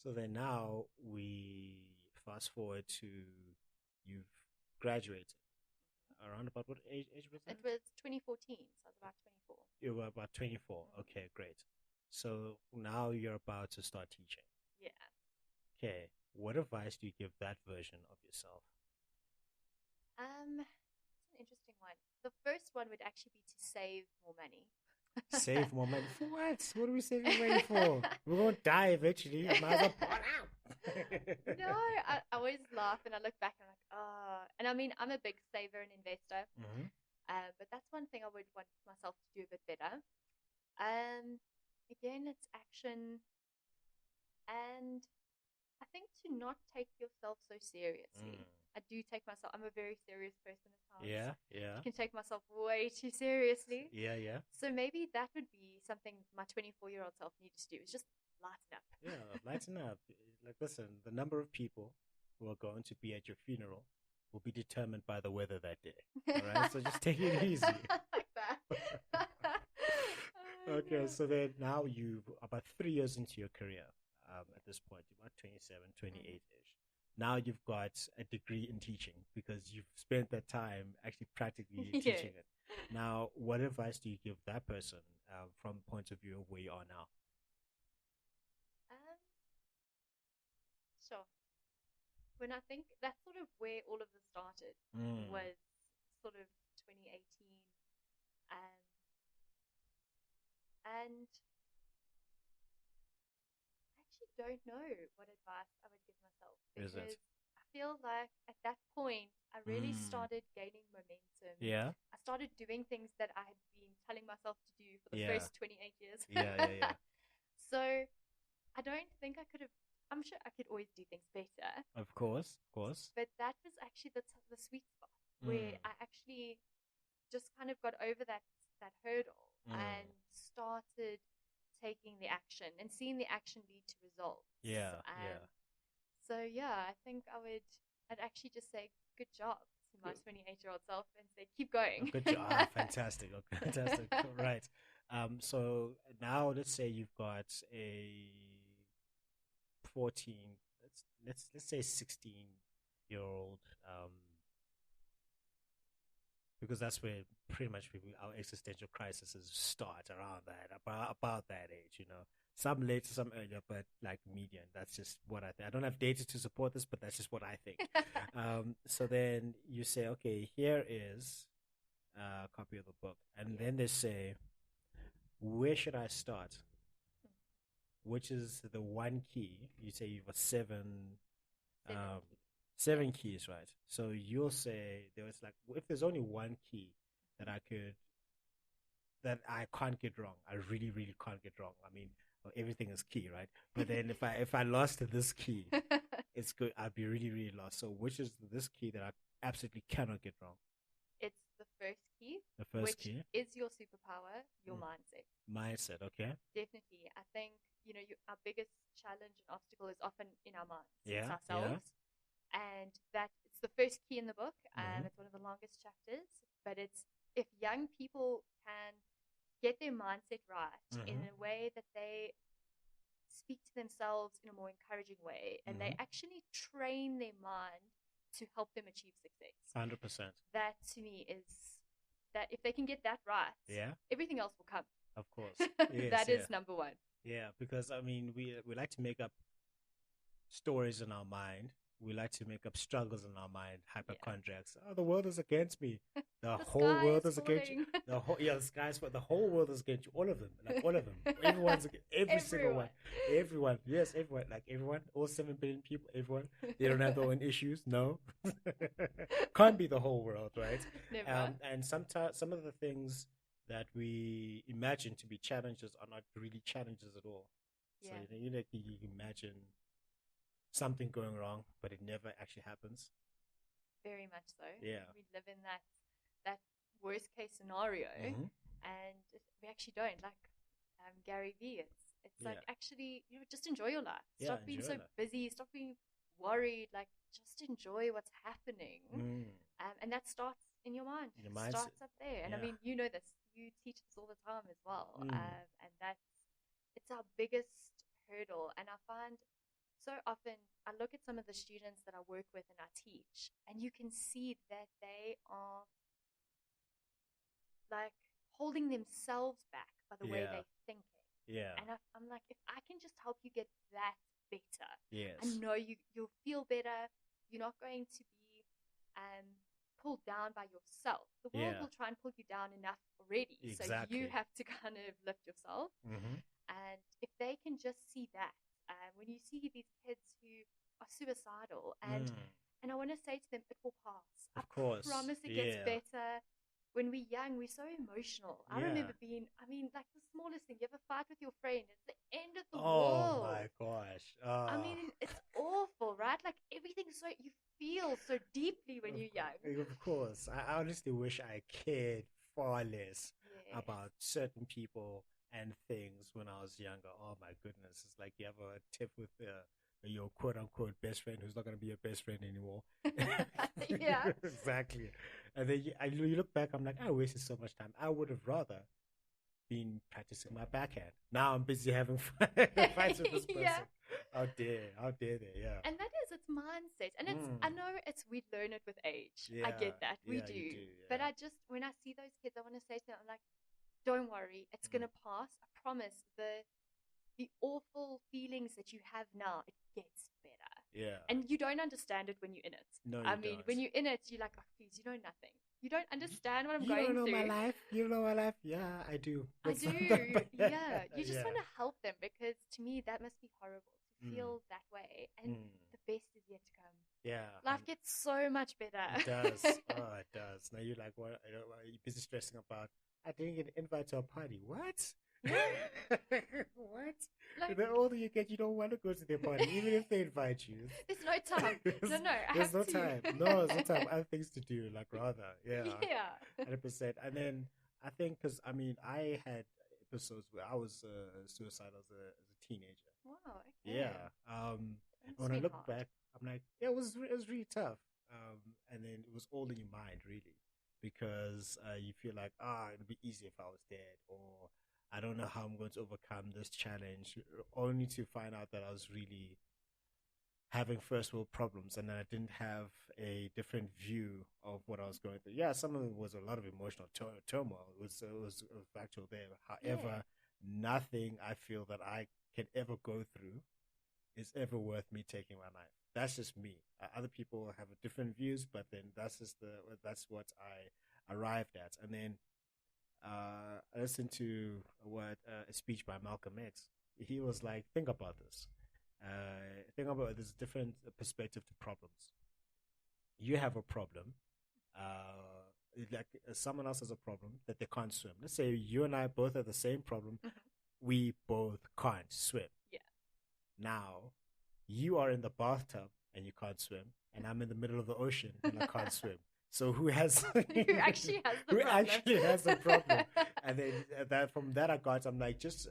A: So then now we fast forward to you've graduated. Around about what age was that?
B: It was 2014, so I was about 24.
A: You were about 24. Okay, great. So now you're about to start teaching.
B: Yeah.
A: Okay. What advice do you give that version of yourself?
B: It's an interesting one. The first one would actually be to save more money.
A: Save more money for what? What are we saving money for? We're gonna die eventually. I might as well pour it out.
B: No, I always laugh and I look back and I'm like, oh. And I mean, I'm a big saver and investor, but that's one thing I would want myself to do a bit better. Again, it's action, and I think to not take yourself so seriously. I do take myself. I'm a very serious person at times.
A: Yeah, yeah.
B: I can take myself way too seriously.
A: Yeah, yeah.
B: So maybe that would be something my 24-year-old self needed to do, is just lighten up.
A: Yeah, lighten up. Like, listen, the number of people who are going to be at your funeral will be determined by the weather that day. All right, so just take it easy.
B: Like that.
A: Okay, so then now you about 3 years into your career. At this point, you're about 27, 28-ish. Now you've got a degree in teaching because you've spent that time actually practically teaching it. Now, what advice do you give that person from the point of view of where you are now?
B: Sure. When I think that's sort of where all of this started, was sort of 2018. And I actually don't know what advice I would give myself, because I feel like at that point I really started gaining momentum.
A: Yeah.
B: I started doing things that I had been telling myself to do for the first 28 years.
A: Yeah.
B: So I don't think I could have. I'm sure I could always do things better.
A: Of course.
B: But that was actually the sweet spot where I actually just kind of got over that hurdle and started taking the action and seeing the action lead to results.
A: Yeah.
B: So I think I'd actually just say good job to my 28-year-old self and say keep going.
A: Good job. Fantastic. Fantastic. Right. So now let's say you've got a 14, let's say 16-year-old, because that's where pretty much our existential crises start around that, about that age, you know. Some later, some earlier, but like median. That's just what I think. I don't have data to support this, but that's just what I think. So then you say, okay, here is a copy of the book, and then they say, where should I start? Which is the one key? You say you've got seven keys, right? So you'll say there was like, if there's only one key that I can't get wrong, I really, really can't get wrong. I mean, everything is key, right? But then if I lost this key, it's good. I'd be really, really lost. So which is this key that I absolutely cannot get wrong?
B: It's the first key.
A: The first
B: which
A: key
B: is your superpower, your mindset.
A: Mindset, okay.
B: Definitely. I think, our biggest challenge and obstacle is often in our minds.
A: Yeah,
B: it's ourselves. Yeah. And that it's the first key in the book. It's one of the longest chapters. But it's, if young people can get their mindset right in a way that they speak to themselves in a more encouraging way, and they actually train their mind to help them achieve success.
A: 100%.
B: That to me is that if they can get that right, everything else will come.
A: Of course.
B: Yes, that is number one.
A: Yeah, because I mean, we like to make up stories in our mind. We like to make up struggles in our mind, hypochondriacs. Oh, the world is against me. The whole world is against you. The whole world is against you. All of them. Like all of them. Everyone's every single one. Everyone. Yes, everyone. Like everyone. All 7 billion people, everyone. They don't have their own issues. No. Can't be the whole world, right?
B: Never.
A: And sometimes some of the things that we imagine to be challenges are not really challenges at all.
B: Yeah.
A: So you imagine something going wrong, but it never actually happens.
B: Very much so.
A: Yeah.
B: We live in that worst case scenario, and we actually don't. Like Gary Vee, it's like, actually, just enjoy your life. Stop being so busy. Stop being worried. Like, just enjoy what's happening. And that starts in your mind. It starts up there. And I mean, you know this. You teach this all the time as well. And it's our biggest hurdle. And I find so often, I look at some of the students that I work with and I teach, and you can see that they are like holding themselves back by the way they're thinking.
A: Yeah.
B: And I'm like, if I can just help you get that better,
A: yes,
B: I know you'll feel better. You're not going to be pulled down by yourself. The world
A: Yeah.
B: will try and pull you down enough already. So
A: Exactly.
B: you have to kind of lift yourself.
A: Mm-hmm.
B: And if they can just see that, when you see these kids who are suicidal, and I want to say to them, it will pass.
A: Of course.
B: I promise it gets better. When we're young, we're so emotional. I remember like the smallest thing, you have a fight with your friend, it's the end of the world.
A: Oh my gosh.
B: I mean, it's awful, right? Like everything's so, you feel so deeply when you're young.
A: Of course. I honestly wish I cared far less
B: Yes.
A: about certain people and things when I was younger. Oh my goodness. It's like you have a tip with your quote unquote best friend who's not going to be your best friend anymore.
B: Yeah.
A: Exactly. And then you look back, I'm like, I wasted so much time. I would have rather been practicing my backhand. Now I'm busy having fights with this person.
B: Yeah.
A: How dare they? Yeah.
B: And that is its mindset. And it's, I know we learn it with age. I
A: Yeah.
B: get that. We
A: Yeah,
B: do.
A: you do,
B: But
A: yeah.
B: when I see those kids, I want to say to them, I'm like, don't worry, it's going to pass. I promise. The awful feelings that you have now, it gets better.
A: Yeah.
B: And you don't understand it when you're in it.
A: No,
B: I
A: you
B: mean,
A: don't.
B: when you're in it, you're like, oh, please, you know nothing. You don't understand what I'm
A: You
B: going
A: don't know
B: through.
A: my life. You don't know my life. Yeah, I do.
B: I
A: It's
B: do.
A: not that bad.
B: Yeah. You just
A: Yeah.
B: want to help them, because to me, that must be horrible to feel that way. And the best is yet to come.
A: Yeah.
B: Life gets so much better.
A: It does. Oh, it does. Now you're like, what? You're busy stressing about, I didn't get an invite to a party. What? What?
B: Like,
A: The older you get, you don't want to go to their party, even if they invite you.
B: there's no time. No, I
A: There's
B: have
A: no
B: to.
A: time. No, there's no time. I have things to do, like, rather. Yeah.
B: Yeah.
A: 100%. And then I think, because, I mean, I had episodes where I was suicidal as a teenager.
B: Wow. Okay.
A: Yeah.
B: That's
A: When I
B: been
A: look
B: hard.
A: back, I'm like, yeah, it was really tough. And then it was all in your mind, really, because you feel like, it'd be easy if I was dead, or I don't know how I'm going to overcome this challenge, only to find out that I was really having first world problems, and I didn't have a different view of what I was going through. Yeah, some of it was a lot of emotional turmoil. It was factual there. However, nothing I feel that I can ever go through is ever worth me taking my life. That's just me. Other people have different views, but then that's what I arrived at. And then I listened to a speech by Malcolm X. He was like, think about this. There's a different perspective to problems. You have a problem. Like someone else has a problem that they can't swim. Let's say you and I both have the same problem. We both can't swim.
B: Yeah.
A: Now, you are in the bathtub and you can't swim, and I'm in the middle of the ocean and I can't swim. So who has
B: Who actually has the
A: who
B: problem?
A: actually has the problem? And then from that I got, I'm like, just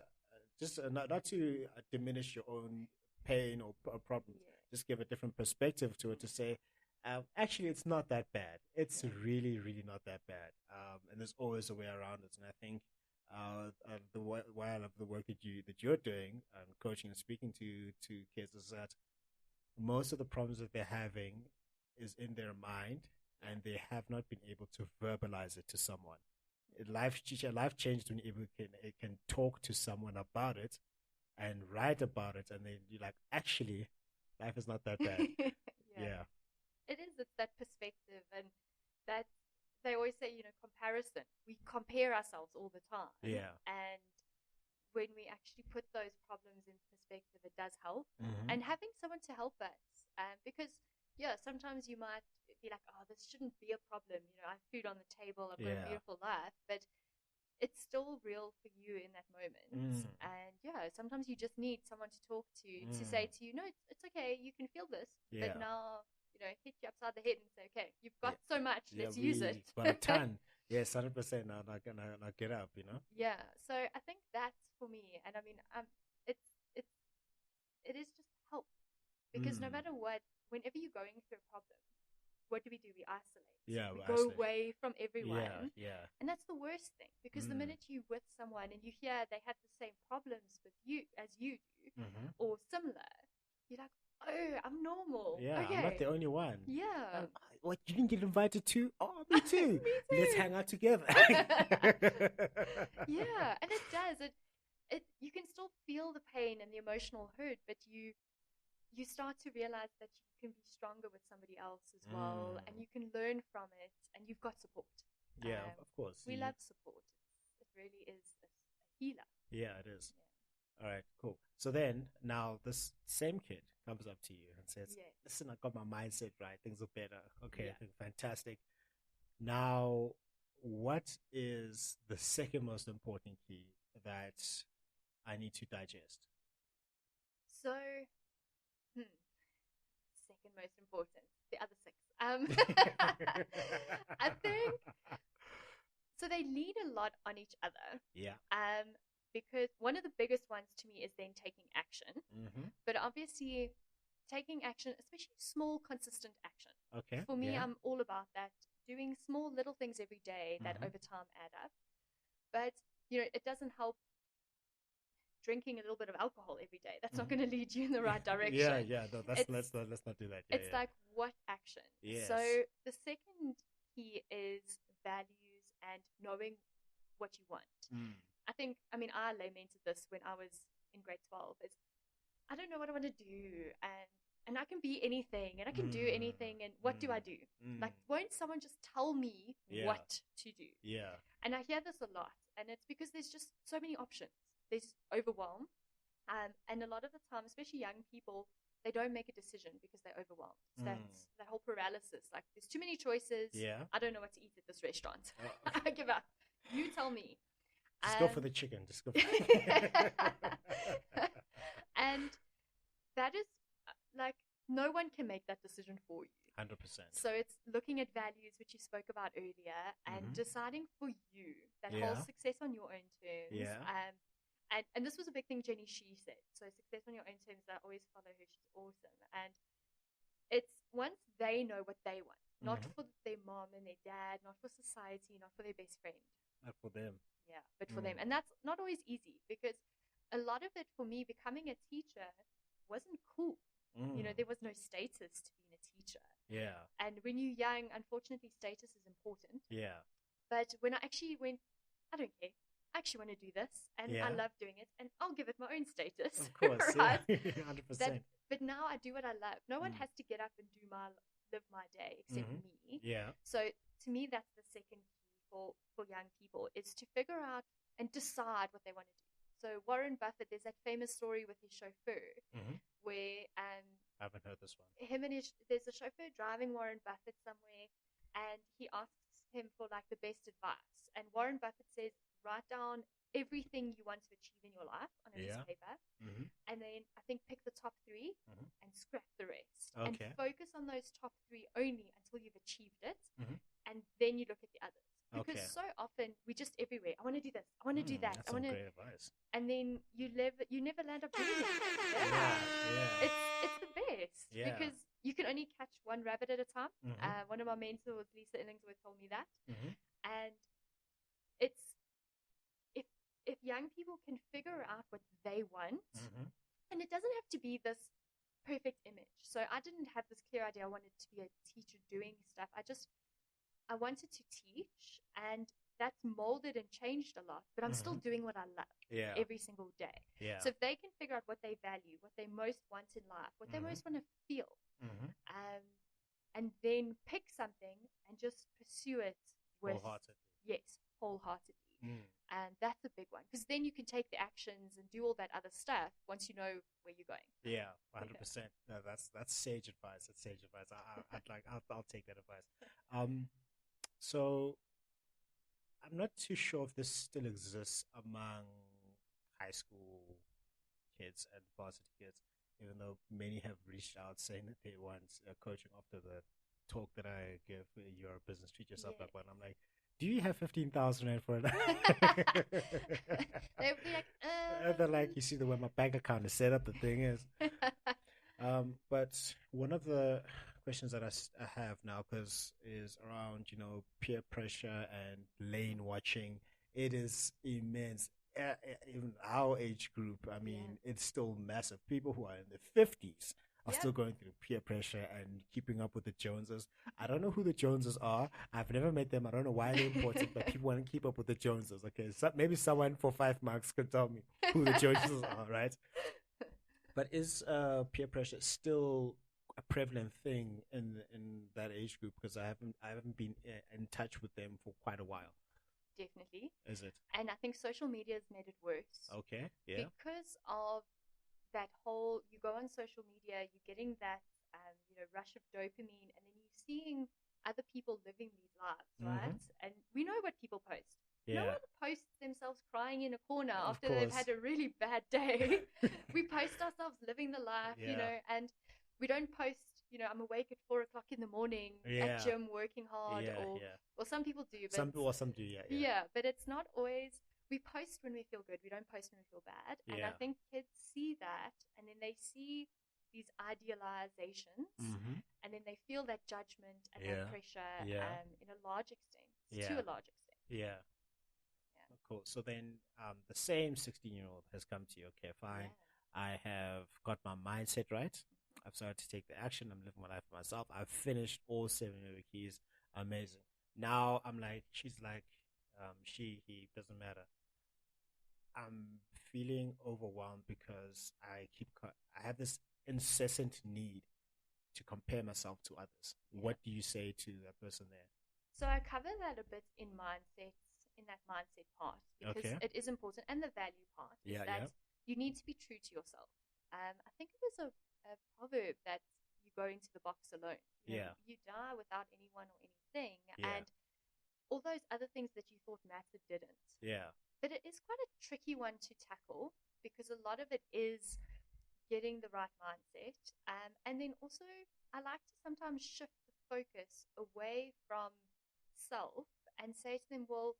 A: not to diminish your own pain or problems.
B: Yeah.
A: Just give a different perspective to it, to say, actually, it's not that bad. It's really, really not that bad. And there's always a way around it. And I think why I love the work that you're doing, coaching and speaking to kids, is that most of the problems that they're having is in their mind, and they have not been able to verbalize it to someone. Life changed when you can talk to someone about it and write about it, and then you're like, actually, life is not that bad. Yeah.
B: It is. It's that perspective, and that they always say, comparison. We compare ourselves all the time.
A: Yeah.
B: And when we actually put those problems in perspective, it does help.
A: Mm-hmm.
B: And having someone to help us, because sometimes you might be like, oh, this shouldn't be a problem. I have food on the table. I've got a beautiful life, but it's still real for you in that moment. And sometimes you just need someone to talk to say to you, no, it's okay. You can feel this, but now, hit you upside the head and say, okay, you've got so much. Let's use it.
A: Got a ton. Yes, 100%. Now get up.
B: Yeah. So I think that's for me, and I mean, it is just help, because no matter what, whenever you're going through a problem, what do? We isolate.
A: Yeah,
B: we go away from everyone.
A: Yeah.
B: And that's the worst thing, because the minute you're with someone and you hear they have the same problems with you as you do, or similar, you're like, oh, I'm normal.
A: Yeah,
B: okay.
A: I'm not the only one.
B: Yeah.
A: What, you didn't get invited to? Oh, me too.
B: Me too.
A: Let's hang out together.
B: Yeah, and it does. It you can still feel the pain and the emotional hurt, but you start to realize that can be stronger with somebody else as well, and you can learn from it, and you've got support.
A: Yeah, of course.
B: We love support. It really is a healer.
A: Yeah, it is. Yeah. All right, cool. So then, now this same kid comes up to you and says, listen, I got my mindset right. Things are better. Okay, fantastic. Now, what is the second most important key that I need to digest?
B: So, second most important. The other 6. I think, so they lead a lot on each other.
A: Yeah.
B: Because one of the biggest ones to me is then taking action. But obviously, taking action, especially small, consistent action.
A: Okay.
B: For me, I'm all about that. Doing small, little things every day that over time add up. But, it doesn't help drinking a little bit of alcohol every day. That's not going to lead you in the right direction.
A: Yeah. No, let's not do that.
B: It's like, what action?
A: Yes.
B: So the second key is values and knowing what you want. I think, I lamented this when I was in grade 12. Is I don't know what I want to do, and I can be anything, and I can do anything, and what do I do? Like, won't someone just tell me what to do?
A: Yeah.
B: And I hear this a lot, and it's because there's just so many options. There's overwhelm, and a lot of the time, especially young people, they don't make a decision because they're overwhelmed. So that's that whole paralysis. Like, there's too many choices.
A: Yeah.
B: I don't know what to eat at this restaurant. I give up. You tell me.
A: Just go for the chicken. Just go for
B: And that is, like, no one can make that decision for you.
A: 100%.
B: So it's looking at values, which you spoke about earlier, and deciding for you that whole success on your own terms.
A: Yeah.
B: And this was a big thing she said. So success on your own terms, I always follow her. She's awesome. And it's once they know what they want, not for their mom and their dad, not for society, not for their best friend.
A: Not for them.
B: Yeah, but for them. And that's not always easy, because a lot of it for me, becoming a teacher wasn't cool. There was no status to being a teacher.
A: Yeah.
B: And when you're young, unfortunately, status is important.
A: Yeah.
B: But when I actually went, I don't care. I actually want to do this, and I love doing it, and I'll give it my own status.
A: Of course,
B: right?
A: 100%.
B: But now I do what I love. No one has to get up and live my day except me.
A: Yeah.
B: So to me, that's the second key for young people, is to figure out and decide what they want to do. So Warren Buffett, there's that famous story with his chauffeur where
A: I haven't heard this one.
B: There's a chauffeur driving Warren Buffett somewhere, and he asks him for like the best advice. And Warren Buffett says, write down everything you want to achieve in your life on a piece of paper, and then I think pick the top 3 and scrap the rest, and focus on those top 3 only until you've achieved it, and then you look at the others. Because so often we're just everywhere. I want to do this. I want to do that.
A: That's some great advice.
B: And then you never land up doing it. It's the best because you can only catch one rabbit at a time. One of my mentors, Lisa Illingsworth, told me that. And it's if young people can figure out what they want, and it doesn't have to be this perfect image. So I didn't have this clear idea I wanted to be a teacher doing stuff. I wanted to teach, and that's molded and changed a lot, but I'm still doing what I love every single day.
A: Yeah.
B: So if they can figure out what they value, what they most want in life, what they most want to feel, and then pick something and just pursue it wholeheartedly. And that's a big one, because then you can take the actions and do all that other stuff once you know where you're going.
A: Yeah, 100%. No, that's sage advice. That's sage advice. I'll take that advice. So I'm not too sure if this still exists among high school kids and varsity kids, even though many have reached out saying that they want coaching after the talk that I give. You're a business, treat yourself like one. I'm like, do you have 15,000 Rand for it?
B: They would be like,
A: They're like, you see the way my bank account is set up, the thing is. But one of the questions that I have now is around, peer pressure and lane watching. It is immense. Even our age group, I mean, it's still massive. People who are in their 50s are still going through peer pressure and keeping up with the Joneses. I don't know who the Joneses are. I've never met them. I don't know why they're important, but people want to keep up with the Joneses. Okay, so maybe someone for 5 marks could tell me who the Joneses are, right? But is peer pressure still a prevalent thing in that age group? Because I haven't been in touch with them for quite a while.
B: Definitely.
A: Is it?
B: And I think social media has made it worse.
A: Okay. Yeah.
B: Because of that whole, you go on social media, you're getting that, rush of dopamine, and then you're seeing other people living these lives, right? And we know what people post. No
A: Yeah.
B: one posts themselves crying in a corner
A: Of
B: after they've
A: course.
B: had a really bad day. We post ourselves living the life,
A: Yeah.
B: and we don't post, I'm awake at 4 o'clock in the morning
A: Yeah.
B: at gym working hard,
A: Yeah.
B: or
A: Yeah.
B: well, some people do, but
A: Some do. Yeah. Yeah.
B: yeah, but it's not always. We post when we feel good. We don't post when we feel bad. And I
A: Yeah.
B: think kids see that, and then they see these idealizations, and then they feel that judgment and
A: Yeah.
B: that pressure
A: Yeah.
B: in a large extent,
A: Yeah.
B: to a large extent.
A: Yeah.
B: Yeah.
A: Cool. So then, the same 16-year-old has come to you. Okay, fine.
B: Yeah.
A: I have got my mindset right. I've started to take the action. I'm living my life for myself. I've finished all 7 of the keys. Amazing. Now I'm like, she's like, he, doesn't matter. I'm feeling overwhelmed because I have this incessant need to compare myself to others. What do you say to that person there?
B: So I cover that a bit in that mindset part, because
A: Okay.
B: it is important, and the value part is
A: Yeah,
B: that
A: yeah.
B: you need to be true to yourself. I think it was a proverb that you go into the box alone.
A: Yeah.
B: You die without anyone or anything,
A: Yeah.
B: and all those other things that you thought mattered didn't.
A: Yeah.
B: But it is quite a tricky one to tackle, because a lot of it is getting the right mindset. And then also, I like to sometimes shift the focus away from self and say to them, well,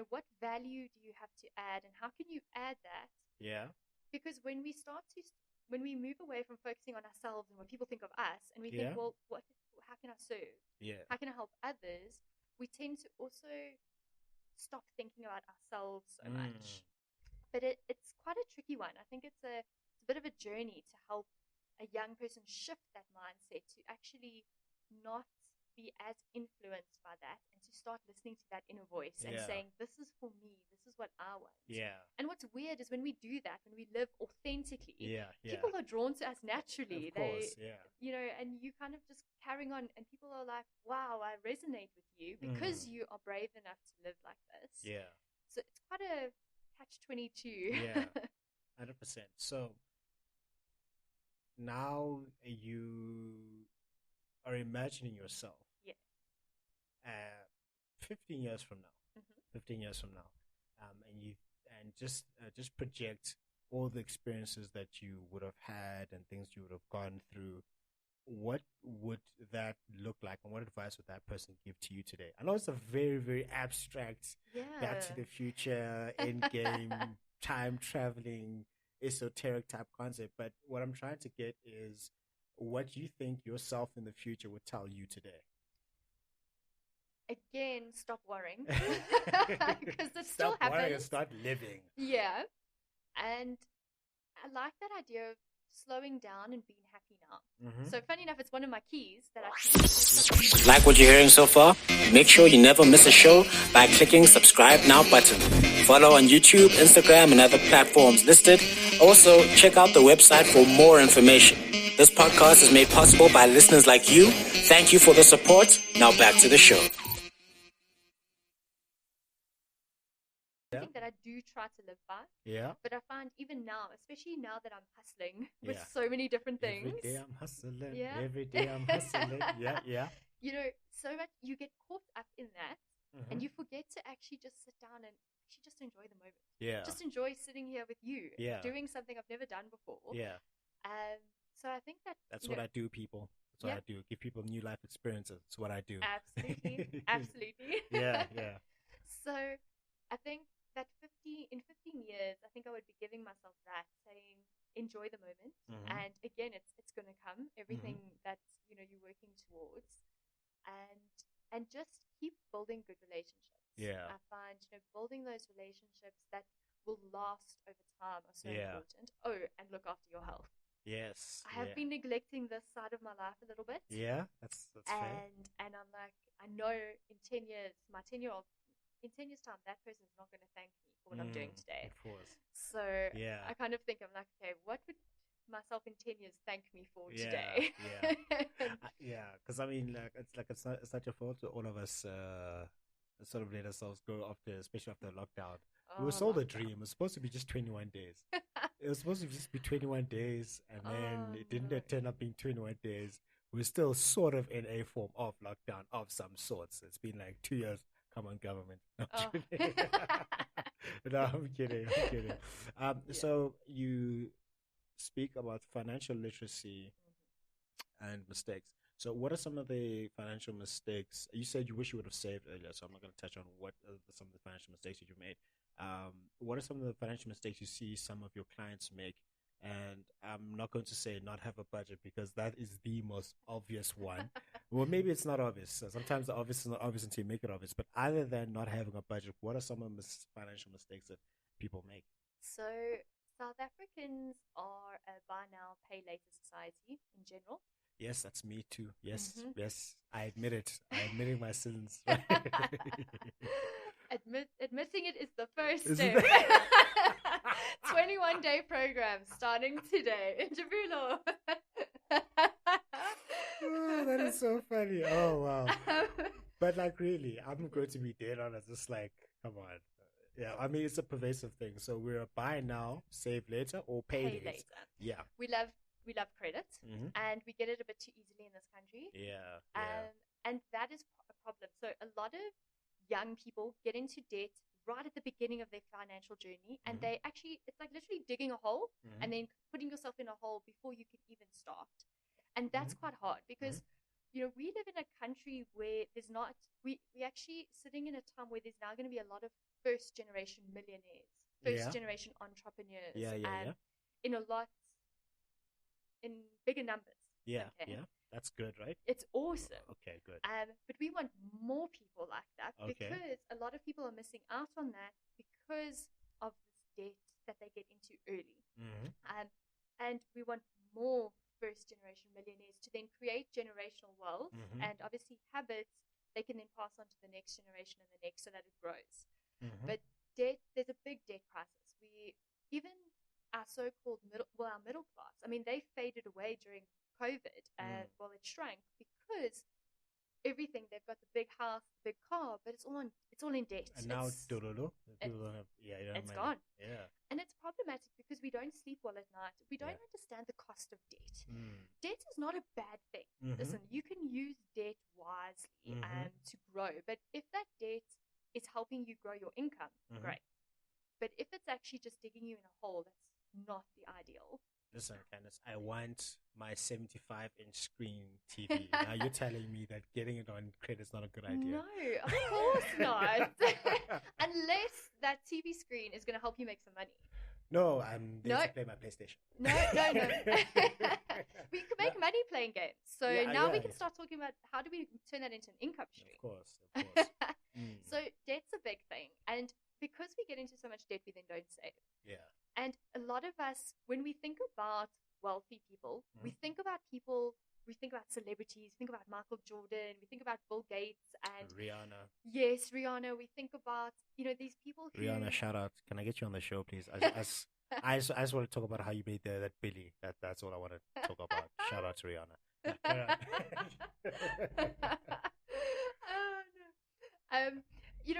B: what value do you have to add, and how can you add that?
A: Yeah.
B: Because when we move away from focusing on ourselves and what people think of us, and we
A: Yeah.
B: think, well, how can I serve?
A: Yeah.
B: How can I help others? We tend to also stop thinking about ourselves so much. But it's quite a tricky one. I think it's a bit of a journey to help a young person shift that mindset to actually not be as influenced by that, and to start listening to that inner voice and
A: Yeah.
B: saying, this is for me, this is what I want.
A: Yeah.
B: And what's weird is when we do that, when we live authentically,
A: Yeah. Yeah.
B: people are drawn to us naturally.
A: Of course. Yeah.
B: And you kind of just carrying on, and people are like, wow, I resonate with you because you are brave enough to live like this.
A: Yeah.
B: So it's quite a catch-22.
A: Yeah. 100%. So now you are imagining yourself.
B: Yeah.
A: 15 years from now. 15 years from now, and just project all the experiences that you would have had and things you would have gone through. What would that look like, and what advice would that person give to you today? I know it's a very, very abstract, Back to the Future, Endgame, time traveling, esoteric type concept, but what I'm trying to get is what you think yourself in the future would tell you today.
B: Again, stop worrying. Because it
A: Stop
B: still happens.
A: worrying and start living.
B: Yeah. And I like that idea of slowing down and being happy now. So funny enough, it's one of my keys that I
C: Like what you're hearing so far? Make sure you never miss a show by clicking subscribe now button. Follow on YouTube, Instagram, and other platforms listed. Also, check out the website for more information. This podcast is made possible by listeners like you. Thank you for the support. Now back to the show.
B: think that I do try to live by.
A: Yeah.
B: But I find even now, especially now that I'm hustling with
A: Yeah.
B: so many different things.
A: Every day I'm hustling.
B: Yeah.
A: Every day I'm hustling. Yeah, yeah.
B: So much you get caught up in that,
A: Mhm.
B: and you forget to actually just sit down and actually just enjoy the moment.
A: Yeah.
B: Just enjoy sitting here with you,
A: Yeah.
B: doing something I've never done before.
A: Yeah.
B: So I think
A: That's what I do, people. That's what
B: Yeah.
A: I do. Give people new life experiences. That's what I do.
B: Absolutely, absolutely.
A: Yeah, yeah.
B: So I think that in 15 years, I think I would be giving myself that, saying, enjoy the moment.
A: Mhm.
B: And again, it's going to come, everything that, you're working towards. And just keep building good relationships.
A: Yeah.
B: I find, building those relationships that will last over time are so
A: Yeah.
B: important. Oh, and look after your health.
A: Yes.
B: I have been neglecting this side of my life a little bit.
A: Yeah, that's fair.
B: And I'm like, I know in 10 years, my 10-year-old, in 10 years' time, that person's not going to thank me for what I'm doing today.
A: Of course.
B: So
A: Yeah.
B: I kind of think, I'm like, okay, what would myself in 10 years thank me for
A: Yeah,
B: today.
A: yeah. Because I mean, it's not your fault. All of us sort of let ourselves go after, especially after lockdown. We were sold a dream. It was supposed to be just 21 days. It was supposed to just be 21 days, and then it didn't turn up being 21 days. We're still sort of in a form of lockdown of some sorts. It's been like 2 years. Come on, government. No, I'm kidding. No, I'm kidding. So you speak about financial literacy and mistakes. So what are some of the financial mistakes? You said you wish you would have saved earlier, so I'm not going to touch on what are some of the financial mistakes that you made. What are some of the financial mistakes you see some of your clients make? And I'm not going to say not have a budget, because that is the most obvious one. Well, maybe it's not obvious. Sometimes the obvious is not obvious until you make it obvious. But other than not having a budget, what are some of the financial mistakes that people make?
B: So South Africans are a buy now, pay later society in general.
A: Yes, that's me too. Yes, yes, I admit it. I'm admitting my sins.
B: Admitting it is the first step. 21-day program starting today in Jabulo.
A: Oh, that is so funny. Oh, wow. But like, really, I'm going to be dead honest. It's like, come on. Yeah, I mean, it's a pervasive thing. So we're a buy now, save later, or pay later. Yeah.
B: We love credit, and we get it a bit too easily in this country.
A: Yeah.
B: And that is a problem. So a lot of young people get into debt right at the beginning of their financial journey, and they actually, it's like literally digging a hole and then putting yourself in a hole before you can even start. And that's quite hard because, you know, we live in a country where there's not, we actually sitting in a time where there's now going to be a lot of first generation millionaires, first generation entrepreneurs, in bigger numbers.
A: Yeah. That's good, right?
B: It's awesome.
A: Okay, good.
B: But we want more people like that because a lot of people are missing out on that because of this debt that they get into early. And we want more first generation millionaires to then create generational wealth and obviously habits they can then pass on to the next generation and the next so that it grows. But debt, there's a big debt crisis. Even our so-called our middle class, I mean, they faded away during COVID, and it shrunk because everything, they've got the big house, the big car, but it's all in debt.
A: And now people don't have,
B: it's gone.
A: Yeah.
B: And it's problematic because we don't sleep well at night. We don't understand the cost of debt. Debt is not a bad thing. Listen, you can use debt wisely to grow, but if that debt is helping you grow your income, great. But if it's actually just digging you in a hole, that's not the ideal.
A: Listen, Candice, I want my 75-inch screen TV. Now you're telling me that getting it on credit is not a good idea.
B: No, of course not. Unless that TV screen is going to help you make some money.
A: No, I'm there to play my PlayStation.
B: No. We can make money playing games. So now we can start talking about how do we turn that into an income stream.
A: Of course.
B: So debt's a big thing. And because we get into so much debt, we then don't save. Yeah. And a lot of us, when we think about wealthy people, we think about celebrities, we think about Michael Jordan, we think about Bill Gates and
A: Rihanna.
B: Yes, Rihanna. We think about, these people who...
A: Rihanna, shout out. Can I get you on the show, please? I just want to talk about how you made that Billy. That's all I want to talk about. Shout out to Rihanna.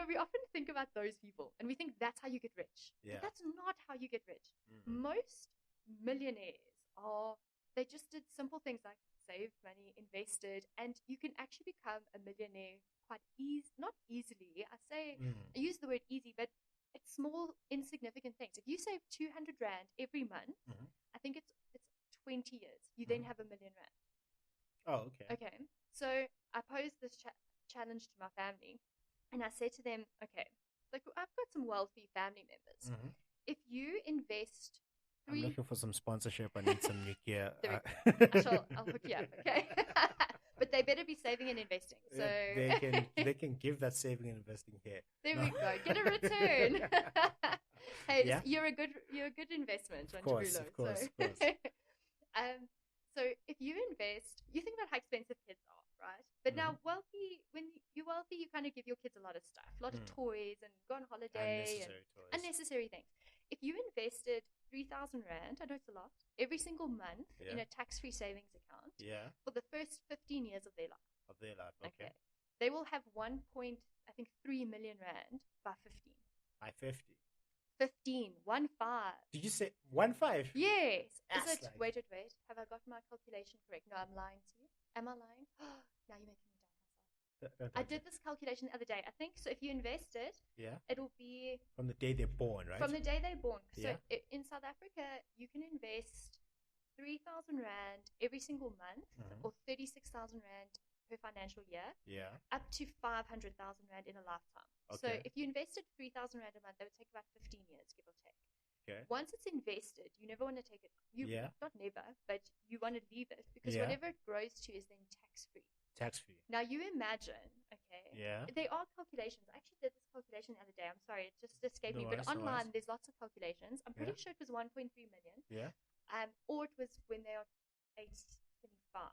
B: We often think about those people and we think that's how you get rich. Yeah. But that's not how you get rich. Most millionaires they just did simple things like saved money, invested, and you can actually become a millionaire quite not easily. I use the word easy, but it's small, insignificant things. If you save 200 Rand every month, I think it's 20 years. You then have R1 million.
A: Oh, okay.
B: Okay. So I posed this challenge to my family. And I said to them, okay, like I've got some wealthy family members. If you invest
A: I'm looking for some sponsorship. I need some new gear.
B: I'll hook you up, okay? But they better be saving and investing. So
A: they can give that saving and investing here.
B: There we go. Get a return. Hey, you're a good investment.
A: Of course.
B: So if you invest, you think about how expensive kids are, right? But now when you're wealthy, you kind of give your kids a lot of stuff, a lot of toys and go on holiday.
A: Unnecessary
B: things. If you invested 3,000 Rand, I know it's a lot, every single month in a tax-free savings account for the first 15 years of their life.
A: Okay.
B: They will have 1.3 million Rand by 15.
A: By 50.
B: 15. 1 5.
A: Did you say 1 5?
B: Yes.
A: That's
B: Is it? Wait. Have I got my calculation correct? No, I'm lying to you. Am I lying? Now you're making me doubt myself. I did this calculation the other day. I think so. If you invest it, it'll be
A: from the day they're born, right?
B: From the day they're born. So in South Africa, you can invest 3,000 Rand every single month, or 36,000 Rand per financial year, up to 500,000 Rand in a lifetime. Okay. So if you invested 3,000 Rand a month, that would take about 15 years, give or take. Okay. Once it's invested, you never want to take it. Not never, but you want to leave it because whatever it grows to is then tax-free.
A: Tax-free.
B: Now you imagine, there are calculations. I actually did this calculation the other day. I'm sorry, it just escaped me. But online, there's lots of calculations. I'm pretty sure it was 1.3 million.
A: Yeah.
B: Or it was when they are 8.25.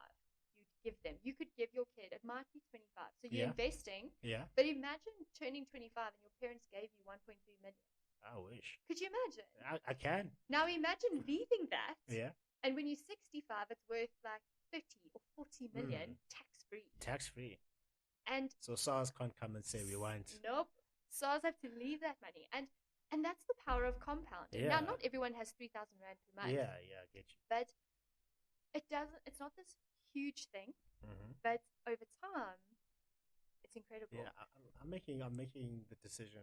B: Give them. You could give your kid, it might be 25. So you're investing. Yeah. But imagine turning 25 and your parents gave you 1.3 million.
A: I wish.
B: Could you imagine?
A: I can.
B: Now imagine leaving that.
A: Yeah.
B: And when you're 65, it's worth like 30 or 40 million tax-free.
A: Tax-free.
B: And
A: so SARS can't come and say we want.
B: Nope. SARS have to leave that money. And that's the power of compounding. Now, not everyone has 3,000 Rand per month.
A: Yeah, I get you.
B: But it's not this huge thing, but over time, it's incredible.
A: Yeah, I'm making the decision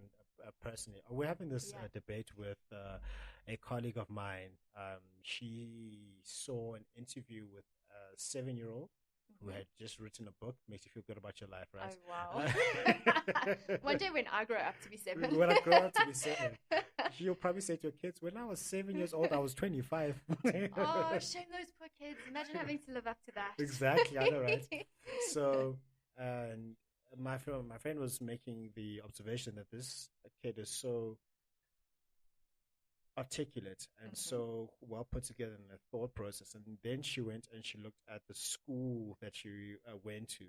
A: personally. We're having this debate with a colleague of mine. She saw an interview with a 7-year-old who had just written a book. Makes you feel good about your life, right?
B: Oh, wow. One day when I grow up to be 7.
A: When I grow up to be 7. She'll probably say to her kids, when I was 7 years old, I was 25.
B: Oh, shame those poor kids. Imagine having to live up to that.
A: Exactly, I know, right? So, my friend was making the observation that this kid is so articulate and so well put together in a thought process. And then she went and she looked at the school that she went to.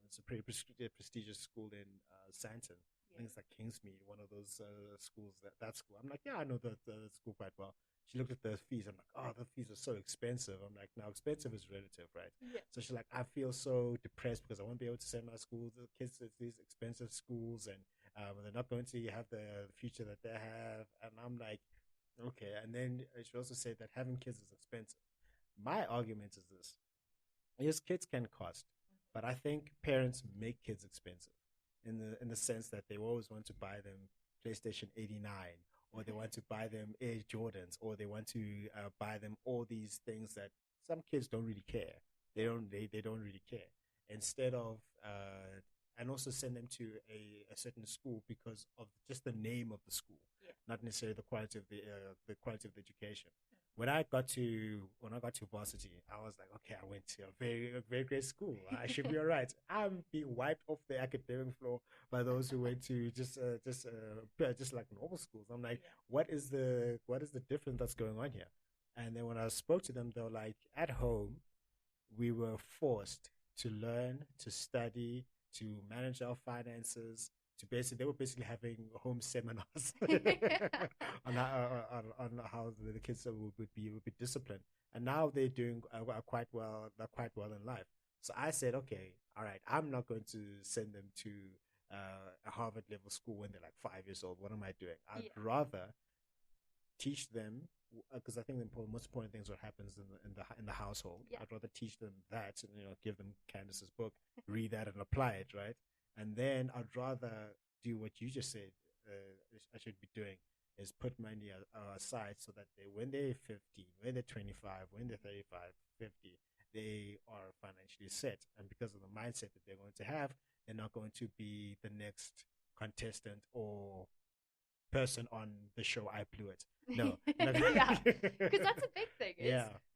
A: It's a pretty prestigious school in Sandton. I think it's like Kingsmead, one of those schools. That school. I'm like, I know the school quite well. She looked at the fees. I'm like, oh, the fees are so expensive. I'm like, now expensive is relative, right? Yeah. So she's like, I feel so depressed because I won't be able to send my kids to these expensive schools, and they're not going to have the future that they have. And I'm like, okay. And then she also said that having kids is expensive. My argument is this: yes, kids can cost, but I think parents make kids expensive. In the sense that they always want to buy them PlayStation 89, or they want to buy them Air Jordans, or they want to buy them all these things that some kids don't really care. They don't really care. Instead of and also send them to a certain school because of just the name of the school, not necessarily the quality of the quality of the education. When I got to varsity, I was like, okay, I went to a very great school. I should be all right. I'm being wiped off the academic floor by those who went to just like normal schools. I'm like, what is the difference that's going on here? And then when I spoke to them, they were like, at home, we were forced to learn, to study, to manage our finances. They were basically having home seminars on how the kids would be disciplined, and now they're doing quite well. They're quite well in life. So I said, okay, all right, I'm not going to send them to a Harvard level school when they're like 5 years old. What am I doing? I'd rather teach them, because I think the most important thing is what happens in the household. I'd rather teach them that, and give them Candice's book, read that, and apply it, right? And then I'd rather do what you just said I should be doing, is put money aside so that when they're 15, when they're 25, when they're 35, 50, they are financially set. And because of the mindset that they're going to have, they're not going to be the next contestant or person on the show I Blew It. No.
B: Because that's a big thing.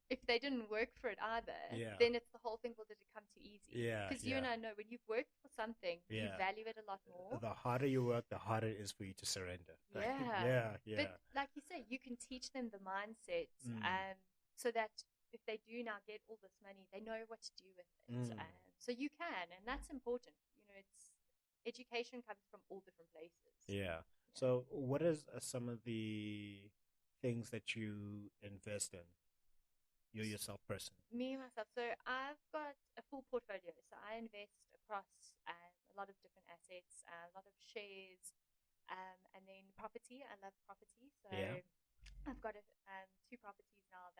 B: If they didn't work for it either, then it's the whole thing, well, did it come too easy? Because you and I know when you've worked for something, you value it a lot more.
A: The harder you work, the harder it is for you to surrender.
B: Yeah. But like you say, you can teach them the mindset so that if they do now get all this money, they know what to do with it. So you can, and that's important. Education comes from all different places.
A: Yeah. So what is some of the things that you invest in? You yourself, person.
B: Me, myself. So I've got a full portfolio. So I invest across a lot of different assets, a lot of shares, and then property. I love property. So
A: Yeah.
B: I've got two properties now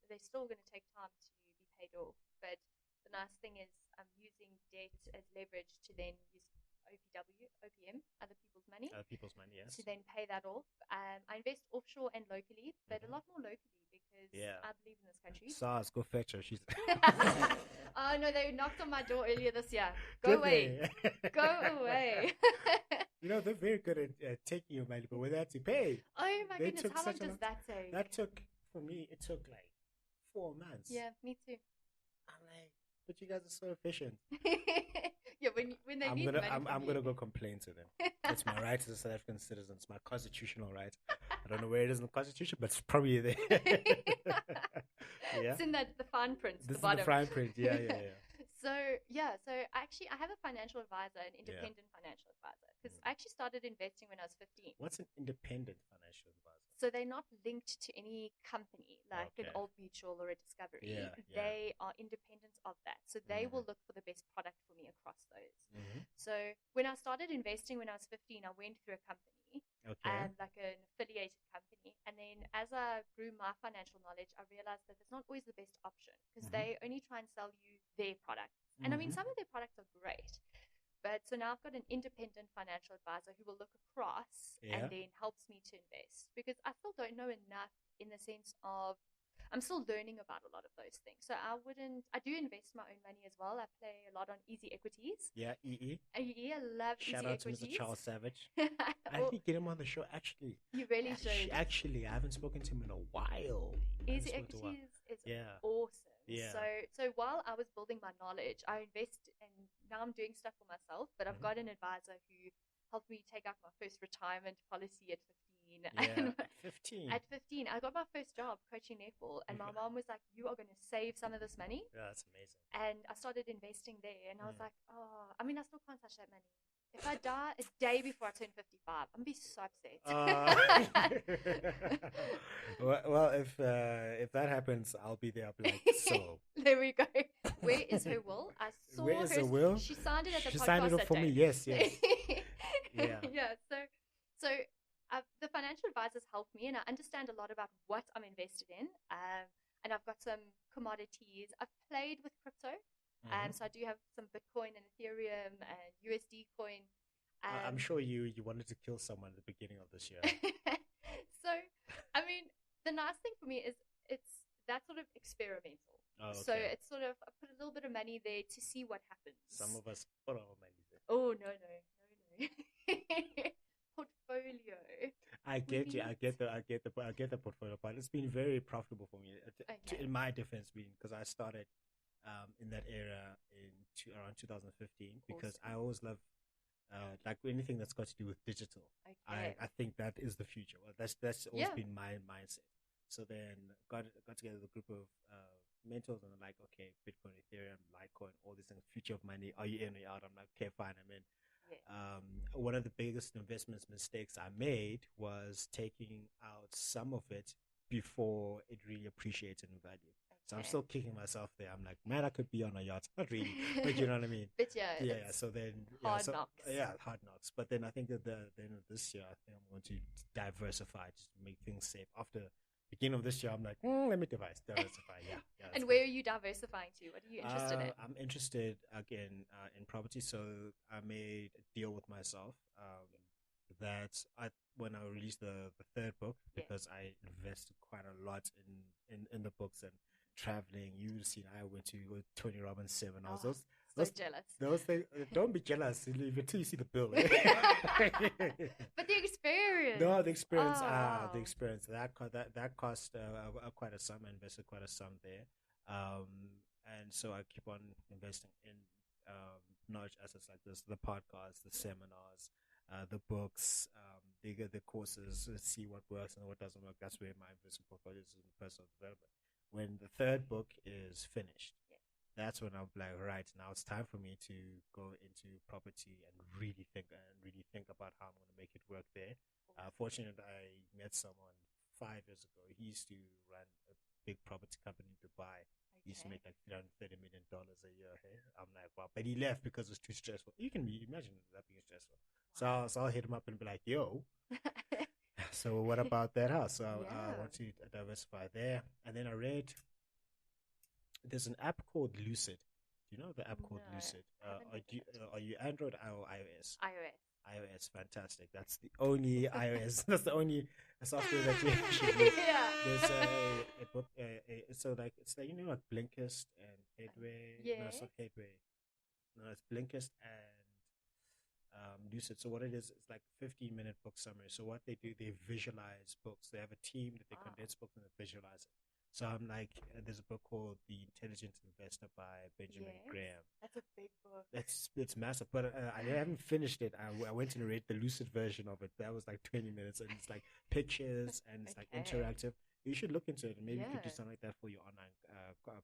B: they're still going to take time to be paid off. But the nice thing is I'm using debt as leverage to then use OPM, other people's money.
A: Other people's money, yes.
B: To then pay that off. I invest offshore and locally, but a lot more locally because I believe in this country.
A: SARS, go fetch her. She's.
B: Oh no, they knocked on my door earlier this year. Go away. Go away.
A: You know, they're very good at taking your money, but when they had to pay.
B: Oh my goodness, how long does that take?
A: That took, for me, it took like 4 months.
B: Yeah, me too.
A: I'm like, but you guys are so efficient.
B: Yeah, when they need money
A: I'm gonna go complain to them. It's my right as a South African citizen. It's my constitutional right. I don't know where it is in the Constitution, but it's probably there. Yeah,
B: it's in the fine print.
A: This
B: the bottom.
A: Is the fine print. Yeah.
B: So I have a financial advisor, an independent financial advisor, because I actually started investing when I was 15.
A: What's an independent financial advisor?
B: So they're not linked to any company like an Old Mutual or a Discovery.
A: Yeah.
B: They are independent of that. So they will look for the best product for me across those. So when I started investing when I was 15, I went through a company, like an affiliated company. And then as I grew my financial knowledge, I realized that it's not always the best option because they only try and sell you their products. And I mean, some of their products are great. But so now I've got an independent financial advisor who will look across and then helps me to invest because I still don't know enough in the sense of I'm still learning about a lot of those things. So I do invest my own money as well. I play a lot on easy equities.
A: Yeah, EE.
B: EE, I love
A: Shout
B: easy
A: out
B: equities.
A: to Mr. Charles Savage. I need to get him on the show, actually.
B: You really should.
A: Actually, I haven't spoken to him in a while.
B: Easy equities is awesome.
A: Yeah.
B: So while I was building my knowledge, I invest and now I'm doing stuff for myself, but I've got an advisor who helped me take out my first retirement policy at 15.
A: Yeah, 15.
B: At 15, I got my first job coaching netball, and my mom was like, "You are going to save some of this money."
A: Yeah, that's amazing.
B: And I started investing there, and I was like, "Oh, I mean, I still can't touch that money. If I die a day before I turn 55, I'm gonna be so upset."
A: Well, if that happens, I'll be there. I'll be like, so.
B: There we go. Where is her will? I saw
A: Where is her will?
B: She signed it at the podcast.
A: She signed it up for me. Yes. Yeah.
B: Yeah. So the financial advisors helped me, and I understand a lot about what I'm invested in. And I've got some commodities. I've played with crypto. So I do have some Bitcoin and Ethereum and USD coin.
A: I'm sure you wanted to kill someone at the beginning of this year.
B: So, I mean, the nice thing for me is it's that sort of experimental.
A: Oh, okay.
B: So it's sort of, I put a little bit of money there to see what happens.
A: Some of us put our money there.
B: Oh, no. Portfolio.
A: I get you. I get the portfolio part. It's been very profitable for me. In my defense, because I started in that era around 2015 because I always love like anything that's got to do with digital. I think that is the future. Well, that's always been my mindset. So then got together with a group of mentors and I'm like, okay, Bitcoin, Ethereum, Litecoin, all these things, future of money. Are you in or out? I'm like, okay, fine, I'm in. One of the biggest mistakes I made was taking out some of it before it really appreciated in value. So I'm still kicking myself there. I'm like, man, I could be on a yacht. Not really, but you know what I mean?
B: But
A: so then
B: hard knocks.
A: Yeah, hard knocks. But then I think at the end of this year, I think I'm going to diversify, just to make things safe. After beginning of this year, I'm like, let me diversify. Yeah.
B: And where are you diversifying to? What are you interested in?
A: I'm interested again in property. So I made a deal with myself that when I released the third book, because I invested quite a lot in the books and traveling. You've seen I went to Tony Robbins seminars.
B: So jealous.
A: Those things, don't be jealous until you see the bill.
B: But the experience.
A: No, the experience. The experience that cost quite a sum. I invested quite a sum there, and so I keep on investing in knowledge assets like this, the podcasts, the seminars, the books, the courses. See what works and what doesn't work. That's where my investment portfolio is in personal development. When the third book is finished, that's when I'm like, right, now it's time for me to go into property and really think about how I'm going to make it work there. Fortunately, I met someone 5 years ago. He used to run a big property company in Dubai. He used to make like $330 million a year. Hey? I'm like, wow. But he left because it was too stressful. You can imagine that being stressful.
B: Wow.
A: So I'll hit him up and be like, yo, so what about that house? So I want to diversify there. And then I read there's an app called Lucid. Do you know the app called
B: No,
A: Lucid?
B: haven't heard of it.
A: Are you Android or iOS?
B: iOS.
A: iOS, fantastic. That's the only iOS. That's the only software that you should use.
B: Yeah.
A: There's a book. So like it's like like Blinkist and Headway. No, it's not
B: Yes.
A: Headway. No, it's Blinkist and Lucid. So what it is, it's like 15-minute book summary. So what they do, they visualize books. They have a team that they
B: Wow.
A: condense books and they visualize it. So I'm like, there's a book called The Intelligent Investor by Benjamin
B: Yes.
A: Graham.
B: That's a big book.
A: It's massive, but I haven't finished it. I went and read the Lucid version of it. That was like 20 minutes, and it's like pictures and it's like
B: Okay.
A: interactive. You should look into it, and maybe you could do
B: Yeah.
A: something like that for your online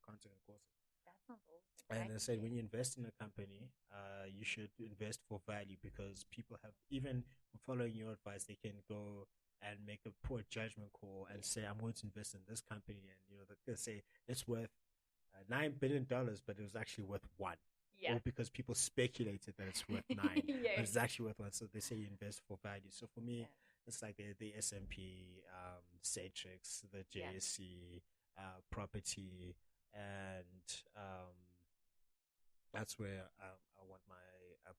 A: content and courses.
B: That sounds awesome.
A: And I
B: Thank
A: said,
B: you.
A: when you invest in a company, you should invest for value because people have, even following your advice, they can go and make a poor judgment call and say, I'm going to invest in this company. And, they'll say it's worth $9 billion, but it was actually worth one.
B: Yeah.
A: Or because people speculated that it's worth nine, but
B: Yes.
A: it's actually worth one. So they say you invest for value. So for me,
B: Yeah.
A: it's like the S&P, Satrix, the
B: Yeah.
A: JSC, property, and that's where I want my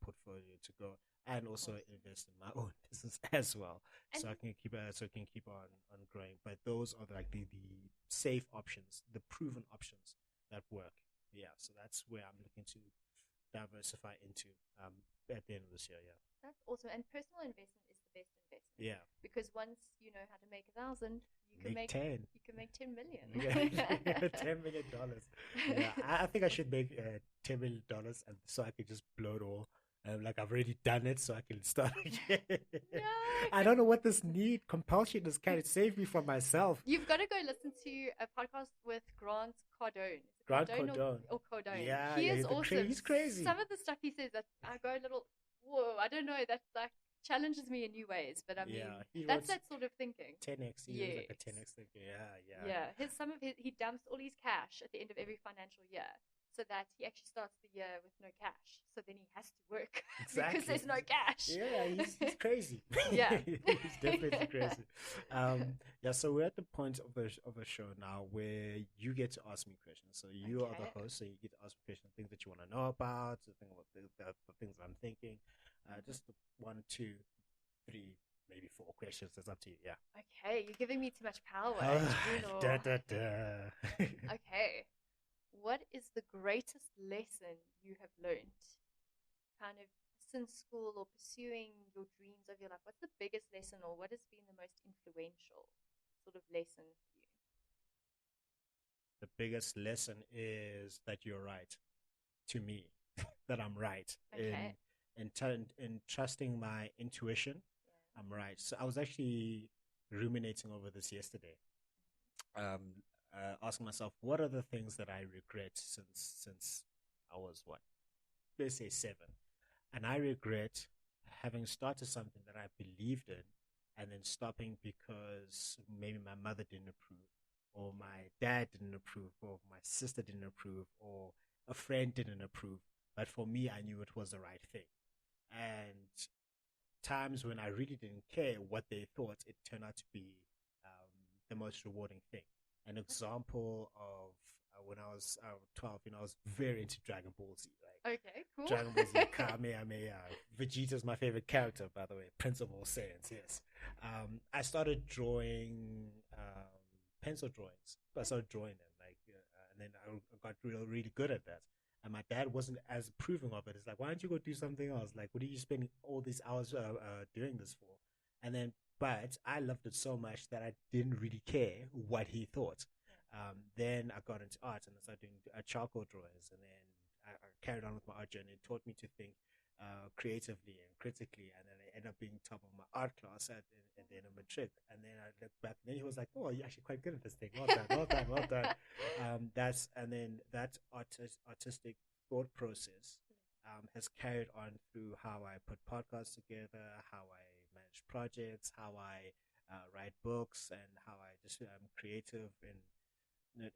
A: portfolio to go, and also
B: Awesome.
A: invest in my own business as well, so I
B: And-
A: can keep on growing. But those are like the safe options, the proven options that work. Yeah, so that's where I'm looking to diversify into at the end of this year. Yeah,
B: That's awesome. And personal investment is the best investment.
A: yeah.
B: Because once you know how to make 1,000, you can
A: Make
B: make
A: 10.
B: you can make 10 million.
A: Yeah, $10 million. Yeah, I think I should make $10 million, and so I could just blow it all. Like I've already done it, so I can start again.
B: No.
A: I don't know what this compulsion is. Can it save me from myself?
B: You've got to go listen to a podcast with Grant Cardone. Is it
A: Grant
B: Cardone
A: Cardone.
B: Or Cardone.
A: Yeah,
B: he
A: yeah,
B: is
A: he's
B: awesome.
A: he's crazy.
B: Some of the stuff he says, that I go a little, whoa, I don't know. That like challenges me in new ways. But I mean,
A: Yeah, he
B: that's
A: wants
B: that sort of thinking.
A: 10x. He was like a
B: Yes.
A: 10x thinker. Yeah.
B: Yeah, he dumps all his cash at the end of every financial year, so that he actually starts the year with no cash. So then he has to work
A: Exactly.
B: because there's no cash.
A: Yeah, he's crazy.
B: Yeah.
A: He's definitely crazy. Yeah, so we're at the point of the show now where you get to ask me questions. So you are the
B: Okay.
A: host, so you get to ask me questions, things that you want to know about, the things that I'm thinking. Just 1, 2, 3, maybe 4 questions. It's up to you. Yeah.
B: Okay, you're giving me too much power. Juno.
A: Da, da, da.
B: Okay. What is the greatest lesson you have learned, kind of since school or pursuing your dreams of your life? What's the biggest lesson, or what has been the most influential sort of lesson for you?
A: The biggest lesson is that you're right, to me, that I'm right
B: Okay.
A: in trusting my intuition.
B: Yeah.
A: I'm right. So I was actually ruminating over this yesterday, asking myself, what are the things that I regret since I was let's say 7, and I regret having started something that I believed in, and then stopping because maybe my mother didn't approve, or my dad didn't approve, or my sister didn't approve, or a friend didn't approve. But for me, I knew it was the right thing. And times when I really didn't care what they thought, it turned out to be the most rewarding thing. An example of when I was 12, I was very into Dragon Ball Z. Like
B: Okay, cool.
A: Dragon Ball Z, Kamehameha. Vegeta's my favorite character, by the way. Prince of all Saiyans, yes. I started drawing pencil drawings. I started drawing them, and then I got really good at that. And my dad wasn't as approving of it. It's like, why don't you go do something else? Like, what are you spending all these hours doing this for? And then, but I loved it so much that I didn't really care what he thought. Then I got into art and I started doing charcoal drawings. And then I carried on with my art journey. It taught me to think creatively and critically. And then I ended up being top of my art class at the end of matric. And then I looked back, and then he was like, "Oh, you're actually quite good at this thing. Well done, well done." That artistic thought process has carried on through how I put podcasts together, how I manage projects, how I write books, and how I just am creative in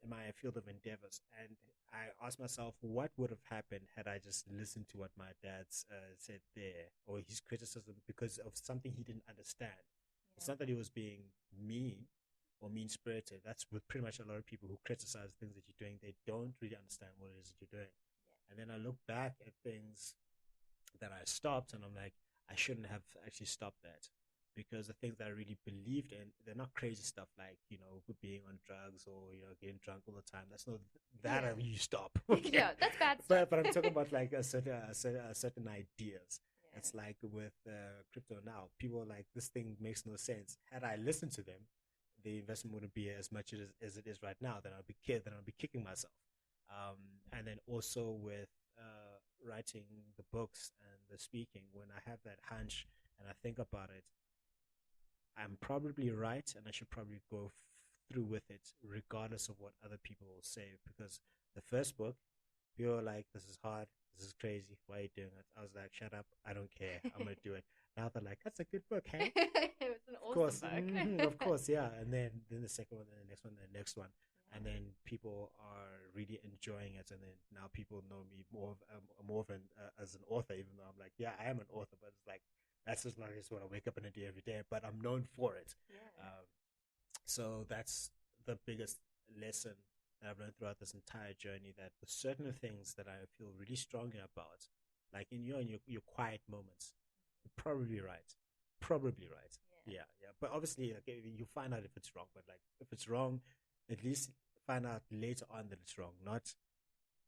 A: my field of endeavors. And I asked myself, what would have happened had I just listened to what my dad said there, or his criticism because of something he didn't understand.
B: Yeah.
A: It's not that he was being mean or mean spirited. That's with pretty much a lot of people who criticize things that you're doing. They don't really understand what it is that you're doing.
B: Yeah.
A: And then I look back at things that I stopped, and I'm like, I shouldn't have actually stopped that, because the things that I really believed in, they're not crazy stuff like, being on drugs or, getting drunk all the time. That's not that
B: Yeah.
A: you stop. Okay?
B: Yeah, that's bad stuff.
A: But I'm talking about like a certain ideas.
B: Yeah.
A: It's like with crypto now. People are like, this thing makes no sense. Had I listened to them, the investment wouldn't be as much as it is right now. Then I'll be kicking myself. And then also with writing the books and the speaking, when I have that hunch and I think about it, I'm probably right, and I should probably go through with it, regardless of what other people will say. Because the first book, people were like, "This is hard. This is crazy. Why are you doing it?" I was like, "Shut up. I don't care. I'm gonna do it." Now they're like, "That's a good book, hey?"
B: It was an
A: Of
B: awesome
A: course,
B: book.
A: of course, yeah. And then the second one, then the next one, then the next one,
B: Yeah.
A: and then people are really enjoying it. And then now people know me more of as an author, even though I'm like, yeah, I am an author, but it's like that's just not just what I wake up and do every day. But I'm known for it.
B: Yeah.
A: So that's the biggest lesson that I've learned throughout this entire journey. That with certain things that I feel really strongly about, like in your quiet moments, you're probably right. Probably right.
B: Yeah.
A: Yeah. But obviously, like, you find out if it's wrong. But like, if it's wrong, at least find out later on that it's wrong. Not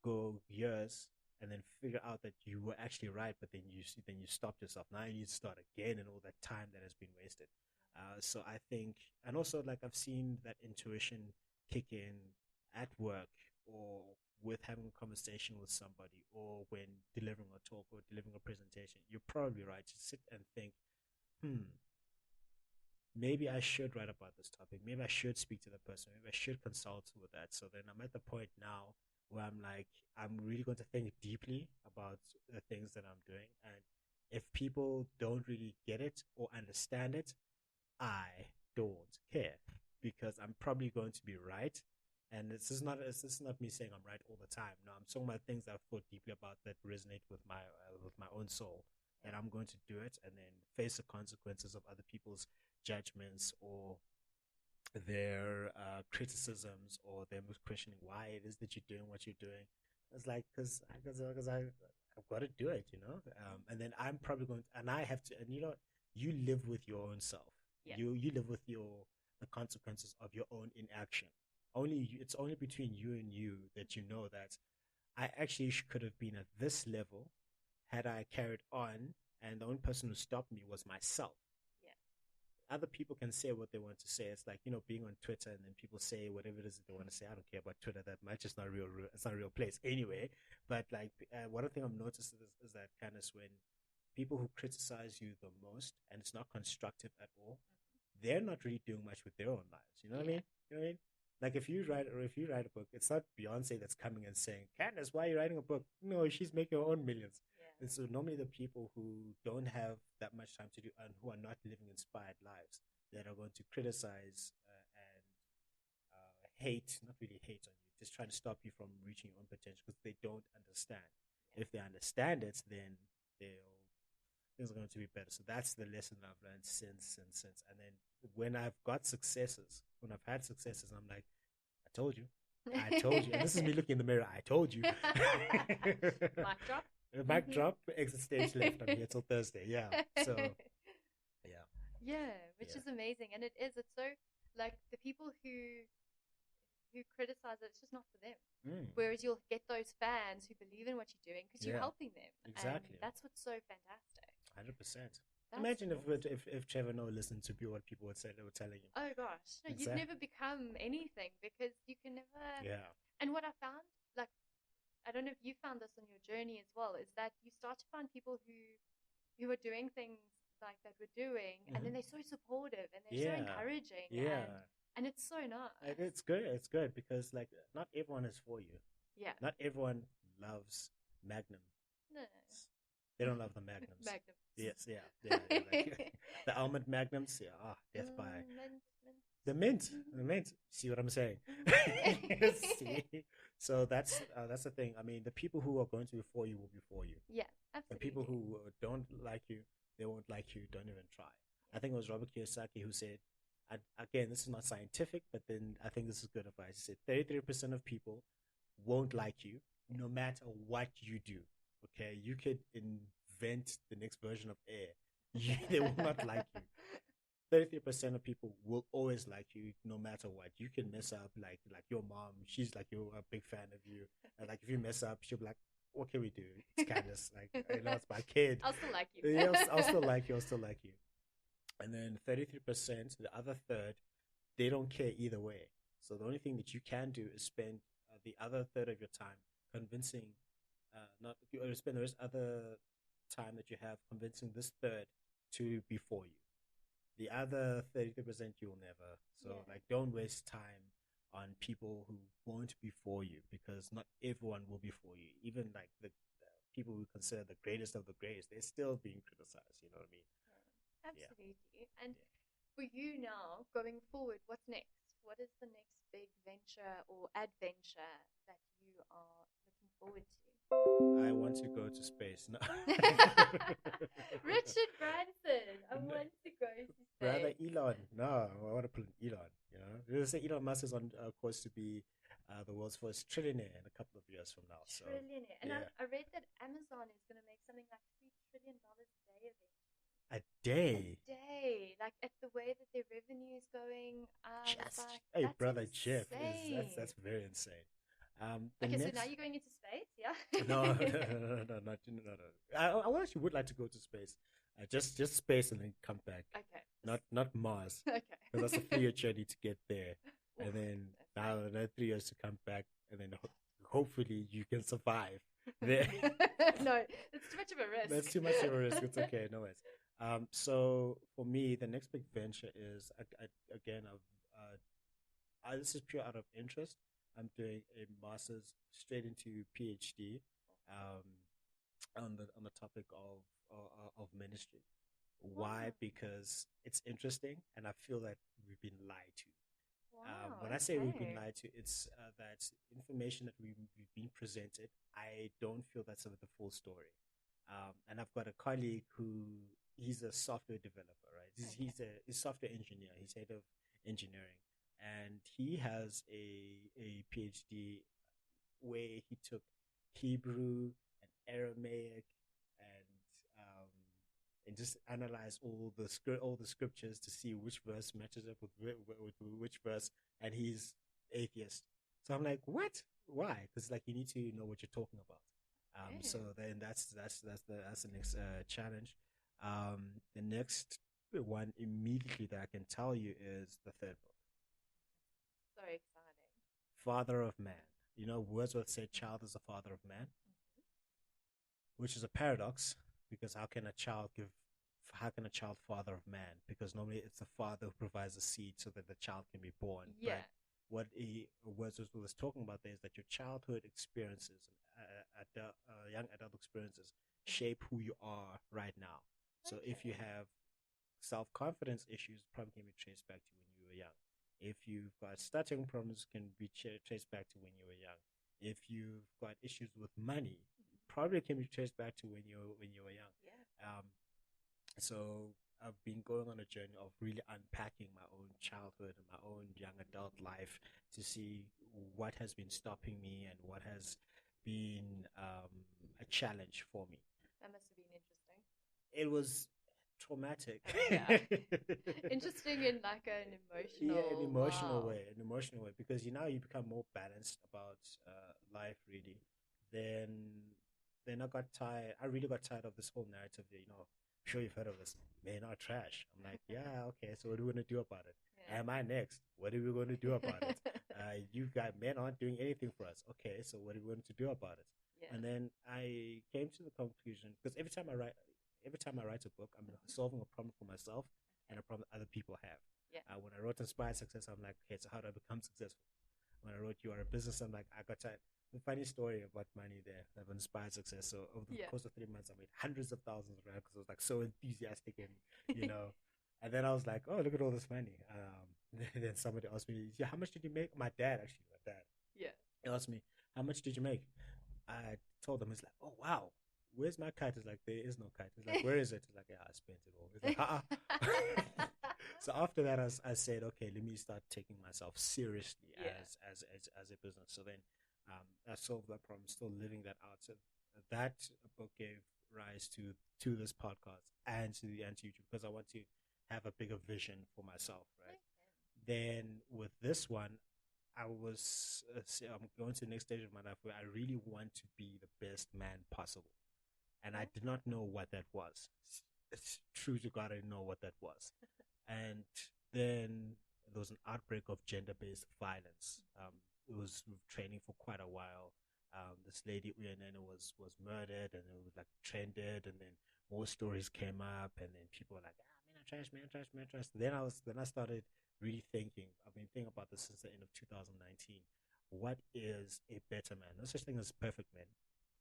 A: go years and then figure out that you were actually right, but then you stopped yourself. Now you need to start again, and all that time that has been wasted. So I think, and also like I've seen that intuition kick in at work, or with having a conversation with somebody, or when delivering a talk or delivering a presentation. You're probably right to sit and think, maybe I should write about this topic. Maybe I should speak to the person. Maybe I should consult with that. So then I'm at the point now where I'm like, I'm really going to think deeply about the things that I'm doing. And if people don't really get it or understand it, I don't care, because I'm probably going to be right. And this is not me saying I'm right all the time. No, I'm talking about things I've thought deeply about that resonate with my own soul. And I'm going to do it, and then face the consequences of other people's judgments or their criticisms, or them questioning why it is that you're doing what you're doing. It's like, because I've got to do it, and then I'm probably going to, and I have to, and you live with your own self.
B: Yeah.
A: You live with the consequences of your own inaction. It's only between you and you that you know that I actually could have been at this level had I carried on, and the only person who stopped me was myself.
B: Yeah.
A: Other people can say what they want to say. It's like, being on Twitter, and then people say whatever it is that they want to say. I don't care about Twitter that much. It's not it's not a real place anyway. But like, one thing I've noticed is that, Candice, when people who criticize you the most, and it's not constructive at all, they're not really doing much with their own lives. You know what I mean? You know what I mean? Like, if you write a book, it's not Beyonce that's coming and saying, "Candice, why are you writing a book?" No, she's making her own millions.
B: Yeah.
A: And so normally the people who don't have that much time to do, and who are not living inspired lives, that are going to criticize and hate, not really hate on you, just trying to stop you from reaching your own potential, because they don't understand. If they understand it, then things are going to be better. So that's the lesson I've learned since. And then when I've got successes, when I've had successes, I'm like, I told you. And this is me looking in the mirror. I told you.
B: Mic drop.
A: Mic drop. Exit stage left. I'm here till Thursday. Yeah. So, yeah.
B: Yeah, which is amazing. And it's so, like, the people who criticize it, it's just not for them. Whereas you'll get those fans who believe in what you're doing because you're helping them.
A: Exactly.
B: And that's what's so fantastic.
A: 100%. Imagine if Trevor Noah listened to what people would say they were telling him.
B: Oh gosh, no, you'd never become anything, because you can never.
A: Yeah.
B: And what I found, like, I don't know if you found this on your journey as well, is that you start to find people who are doing things like that we're doing, and then they're so supportive and they're so encouraging.
A: Yeah.
B: And it's so nice.
A: It's good. It's good, because like, not everyone is for you.
B: Yeah.
A: Not everyone loves Magnum.
B: No.
A: They don't love the magnums.
B: Magnum.
A: Yes, yeah. Like, the almond magnums, yeah, death by.
B: Mint.
A: The mint. See what I'm saying? See? So that's the thing. I mean, the people who are going to be for you will be for you.
B: Yeah,
A: The
B: absolutely.
A: people who don't like you, they won't like you. Don't even try. I think it was Robert Kiyosaki who said, again, this is not scientific, but then I think this is good advice. He said 33% of people won't like you no matter what you do. Okay, you could invent the next version of air. They will not like you. 33% of people will always like you no matter what. You can mess up, like your mom. She's like, you're a big fan of you. And like if you mess up, she'll be like, what can we do? It's Candice. Like, it's my kid.
B: I'll still like you.
A: Yeah, I'll still like you. I'll still like you. And then 33%, the other third, they don't care either way. So the only thing that you can do is spend the other third of your time convincing, spend the rest other time that you have convincing this third to be for you. The other 33% you'll never. So like, don't waste time on people who won't be for you, because not everyone will be for you. Even like the people we consider the greatest of the greatest, they're still being criticized. You know what I mean?
B: Absolutely. And for you now, going forward, what's next? What is the next big venture or adventure that you are looking forward to?
A: I want to go to space. No.
B: Richard Branson, I want to go to space.
A: Brother Elon. No, I want to put an Elon. You know, they say Elon Musk is on course to be the world's first trillionaire in a couple of years from now. So,
B: trillionaire. And I read that Amazon is going to make something like $3 trillion a day eventually.
A: A day.
B: Like at the way that their revenue is going. Like,
A: hey, brother
B: insane.
A: Jeff, that's very insane.
B: Okay, so now you're going into space, yeah?
A: No. I actually would like to go to space, just space and then come back.
B: Okay.
A: Not Mars.
B: Okay.
A: Because that's a 3-year journey to get there, and then now another 3 years to come back, and then hopefully you can survive there.
B: No, it's too much of a risk.
A: That's too much of a risk. It's okay, no worries. So for me, the next big venture is this is pure out of interest. I'm doing a master's straight into PhD, on the topic of ministry. Why? Because it's interesting, and I feel that we've been lied to. When I say we've been lied to, it's that information that we've been presented, I don't feel that's the full story. And I've got a colleague he's a software developer, right? He's a software engineer. He's head of engineering. And he has a PhD where he took Hebrew and Aramaic and just analyzed all the scriptures to see which verse matches up with which verse. And he's atheist. So I'm like, what? Why? Because like, you need to know what you're talking about. So then that's the next challenge. The next one immediately that I can tell you is the third book.
B: So exciting.
A: Father of Man. You know, Wordsworth said child is the father of man, which is a paradox, because how can a child father of man? Because normally it's the father who provides the seed so that the child can be born.
B: Yeah.
A: But what Wordsworth was talking about there is that your childhood experiences, young adult experiences, shape who you are right now. So if you have self-confidence issues, probably can be traced back to when you were young. If you've got stuttering problems, can be traced back to when you were young. If you've got issues with money, probably can be traced back to when you were young.
B: Yeah.
A: So I've been going on a journey of really unpacking my own childhood and my own young adult life to see what has been stopping me and what has been a challenge for me.
B: That must have been interesting.
A: It was traumatic.
B: Yeah. Interesting in like an emotional
A: emotional way, because you become more balanced about life, really. Then I really got tired of this whole narrative that, I'm sure you've heard of this, men are trash. I'm like, yeah, okay, so what are we going to do about it? Yeah. Am I next? What are we going to do about it? You got men aren't doing anything for us. Okay, so what are we going to do about it? Yeah. And then I came to the conclusion, because every time I write a book, I'm solving a problem for myself and a problem that other people have.
B: Yeah.
A: When I wrote Inspired Success, I'm like, okay, so how do I become successful? When I wrote You Are a Business, I'm like, I got tired. a funny story about money there that inspired success. So over the
B: Yeah.
A: course of 3 months, I made hundreds of thousands of rand because I was like so enthusiastic and. And then I was like, oh, look at all this money. Then somebody asked me, yeah, how much did you make? My dad.
B: Yeah.
A: He asked me, how much did you make? I told him, he's like, oh, wow. Where's my cut? He's like, there is no cut. He's like, where is it? He's like, yeah, I spent it all. He's like, So after that, I said, okay, let me start taking myself seriously as a business. So then I solved that problem, still living that out. So that book gave rise to this podcast and to YouTube because I want to have a bigger vision for myself, right? Then with this one, I'm going to the next stage of my life where I really want to be the best man possible. And I did not know what that was. It's true to God, I didn't know what that was. And then there was an outbreak of gender-based violence. It was training for quite a while. This lady Uyanene was murdered, and it was like trended, and then more stories came up, and then people were like, man, trash. Then I started really thinking. I've been thinking about this since the end of 2019. What is a better man? No such thing as perfect men,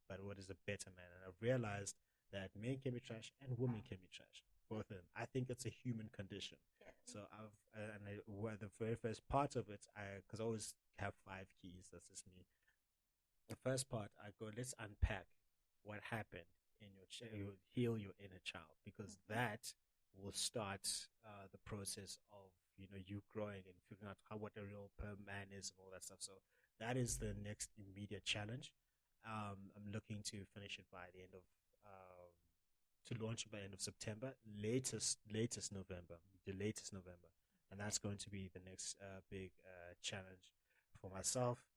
A: but what is a better man? And I've realized that men can be trash and women can be trash. Both of them. I think it's a human condition. Yeah. So the very first part of it, because I always have 5 keys. That's just me. The first part, I go, let's unpack what happened in your child, heal your inner child, because that will start the process of you growing and figuring out what a real man is and all that stuff. So that is the next immediate challenge. I'm looking to finish it by the end of to launch it by the end of September, latest November, and that's going to be the next big challenge for myself.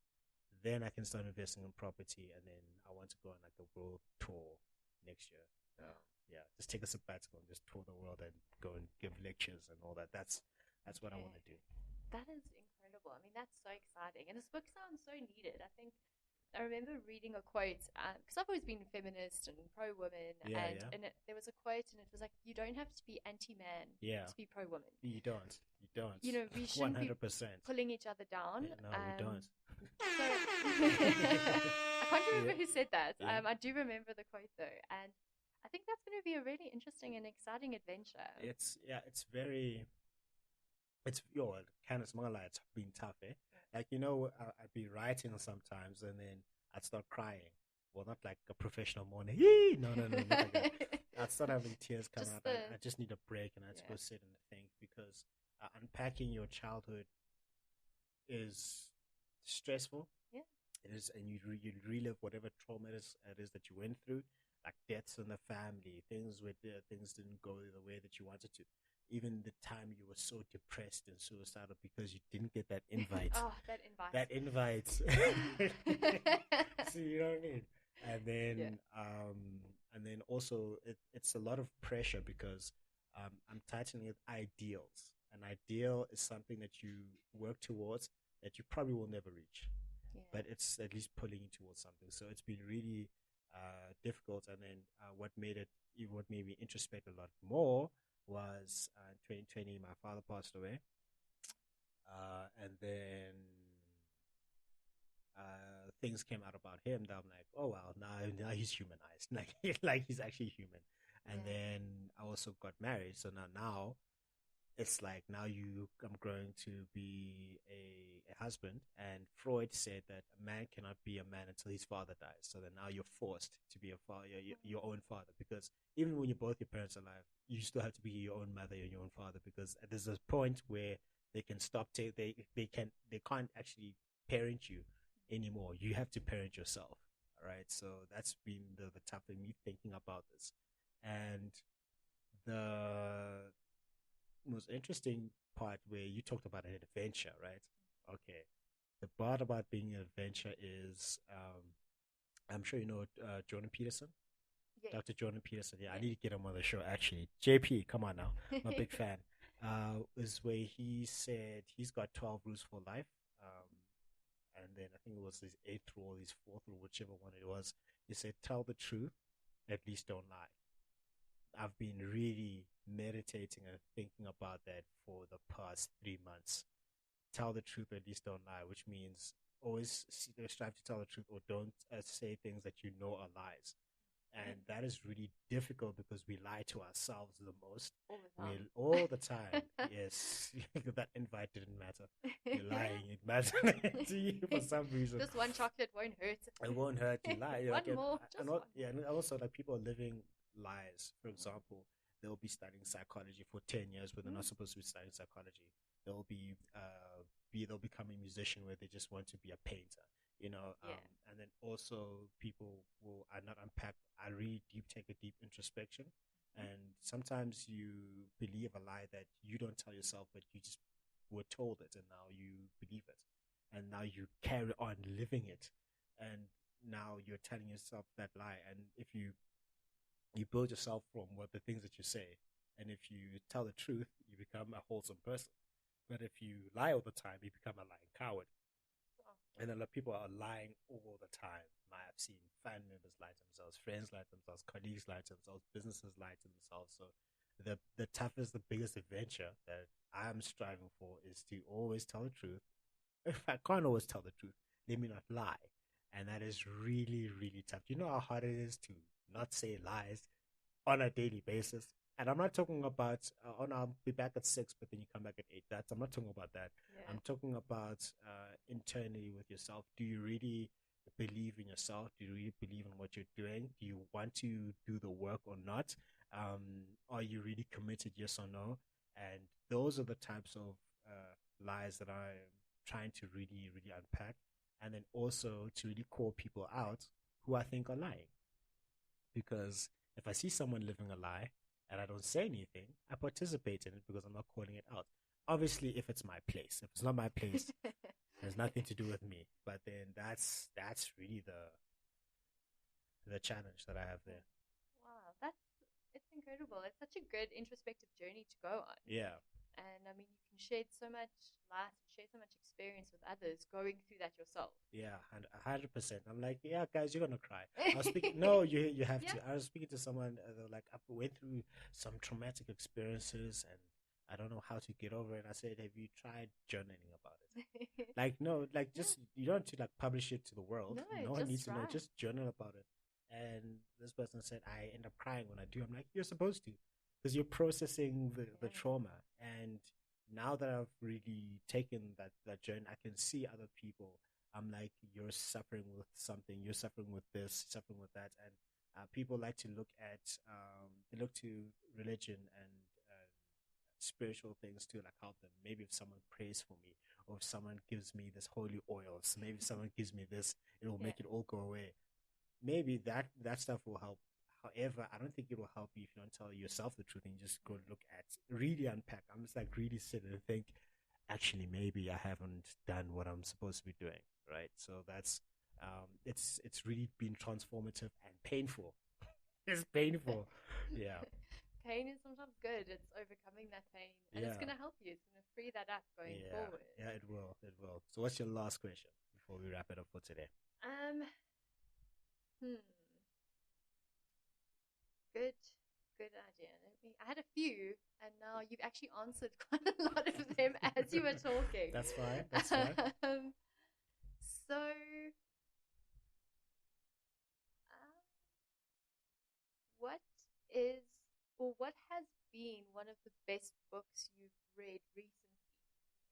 A: Then I can start investing in property, and then I want to go on like a world tour next year. Just take a sabbatical and just tour the world and go and give lectures and all that. That's what I want to do.
B: That is incredible. I mean, that's so exciting, and this book sounds so needed. I remember reading a quote because I've always been feminist and pro-woman, and there was a quote, and it was like, you don't have to be anti-man to be pro-woman.
A: You don't.
B: We shouldn't 100%. Be pulling each other down.
A: No, we don't.
B: So I can't remember who said that. I do remember the quote though, and I think that's going to be a really interesting and exciting adventure.
A: It's Candice Preston, it's been tough, eh? Like, I'd be writing sometimes and then I'd start crying. Well, not like a professional mourner. No, not like that. I'd start having tears come out. I just need a break, and I had to go sit and think, because unpacking your childhood is stressful. Yeah. It is, and you relive whatever trauma it is that you went through, like deaths in the family, things didn't go the way that you wanted to. Even the time you were so depressed and suicidal because you didn't get that invite. That invite. So you know what I mean? And then also it's a lot of pressure because I'm tightening with ideals. An ideal is something that you work towards that you probably will never reach. Yeah. But it's at least pulling you towards something. So it's been really difficult. And then what made me introspect a lot more was in 2020, my father passed away. And then things came out about him that I'm like, oh, well, now he's humanized. Like he's actually human. And then I also got married. So now it's like I'm growing to be a husband. And Freud said that a man cannot be a man until his father dies. So then now you're forced to be a father, your own father, because even when both your parents are alive, you still have to be your own mother and your own father, because there's a point where they can stop. They can't actually parent you anymore. You have to parent yourself. All right. So that's been the tough thing, me thinking about this. And the most interesting part where you talked about an adventure, right? Okay. The part about being an adventure is, I'm sure you know Jordan Peterson. Yeah. Dr. Jordan Peterson. Yeah, I need to get him on the show, actually. JP, come on now. I'm a big fan. Is where he said he's got 12 rules for life. And then I think it was his 8th rule, his 4th rule, whichever one it was. He said, tell the truth, at least don't lie. I've been really meditating and thinking about that for the past 3 months. Tell the truth, at least don't lie, which means strive to tell the truth, or don't say things that you know are lies. And that is really difficult because we lie to ourselves the most. All the time. Yes. That invite didn't matter. You're lying. It mattered to you for some reason.
B: Just one chocolate won't hurt.
A: It won't hurt. You lie.
B: One more.
A: And also, like, people are living lies. For example, they'll be studying psychology for 10 years when they're not supposed to be studying psychology. They'll become a musician where they just want to be a painter. And then also people are not unpacked. I really take a deep introspection, and sometimes you believe a lie that you don't tell yourself, but you just were told it, and now you believe it, and now you carry on living it, and now you're telling yourself that lie. And if you build yourself from what the things that you say, and if you tell the truth, you become a wholesome person. But if you lie all the time, you become a lying coward. And a lot of people are lying all the time. I've seen family members lie to themselves, friends lie to themselves, colleagues lie to themselves, businesses lie to themselves. So the toughest, the biggest adventure that I'm striving for is to always tell the truth. If I can't always tell the truth, let me not lie. And that is really, really tough. Do you know how hard it is to not say lies on a daily basis? And I'm not talking about, I'll be back at 6, but then you come back at 8. I'm not talking about that. Yeah. I'm talking about internally with yourself. Do you really believe in yourself? Do you really believe in what you're doing? Do you want to do the work or not? Are you really committed, yes or no? And those are the types of lies that I'm trying to really, really unpack. And then also to really call people out who I think are lying. Because if I see someone living a lie, and I don't say anything, I participate in it because I'm not calling it out. Obviously, if it's my place. If it's not my place, there's nothing to do with me. But then that's really the challenge that I have there.
B: Wow, it's incredible. It's such a good introspective journey to go on.
A: Yeah.
B: And I mean, you can shed so much light, share so much experience with others going through that yourself.
A: Yeah, 100%. I'm like, yeah, guys, you're gonna cry. I was speaking. No, you have to. I was speaking to someone. They were like, I went through some traumatic experiences, and I don't know how to get over it. And I said, have you tried journaling about it? Like, no, like just you don't have to like publish it to the world. No one needs to know. Just journal about it. And this person said, I end up crying when I do. I'm like, you're supposed to. Because you're processing the trauma. And now that I've really taken that journey, I can see other people. I'm like, you're suffering with something. You're suffering with this, suffering with that. And people like to look at, they look to religion and spiritual things to like help them. Maybe if someone prays for me, or if someone gives me this holy oils, maybe if someone gives me this, it will make it all go away. Maybe that stuff will help. However, I don't think it will help you if you don't tell yourself the truth and you just go look at, really unpack. I'm just like really sit and think, actually, maybe I haven't done what I'm supposed to be doing, right? So that's, it's really been transformative and painful. It's painful. Yeah.
B: Pain is sometimes good. It's overcoming that pain. And it's going to help you. It's going to free that up going forward.
A: Yeah, it will. It will. So what's your last question before we wrap it up for today?
B: Good idea. I had a few, and now you've actually answered quite a lot of them as you were talking.
A: That's fine. That's fine.
B: So, what has been one of the best books you've read recently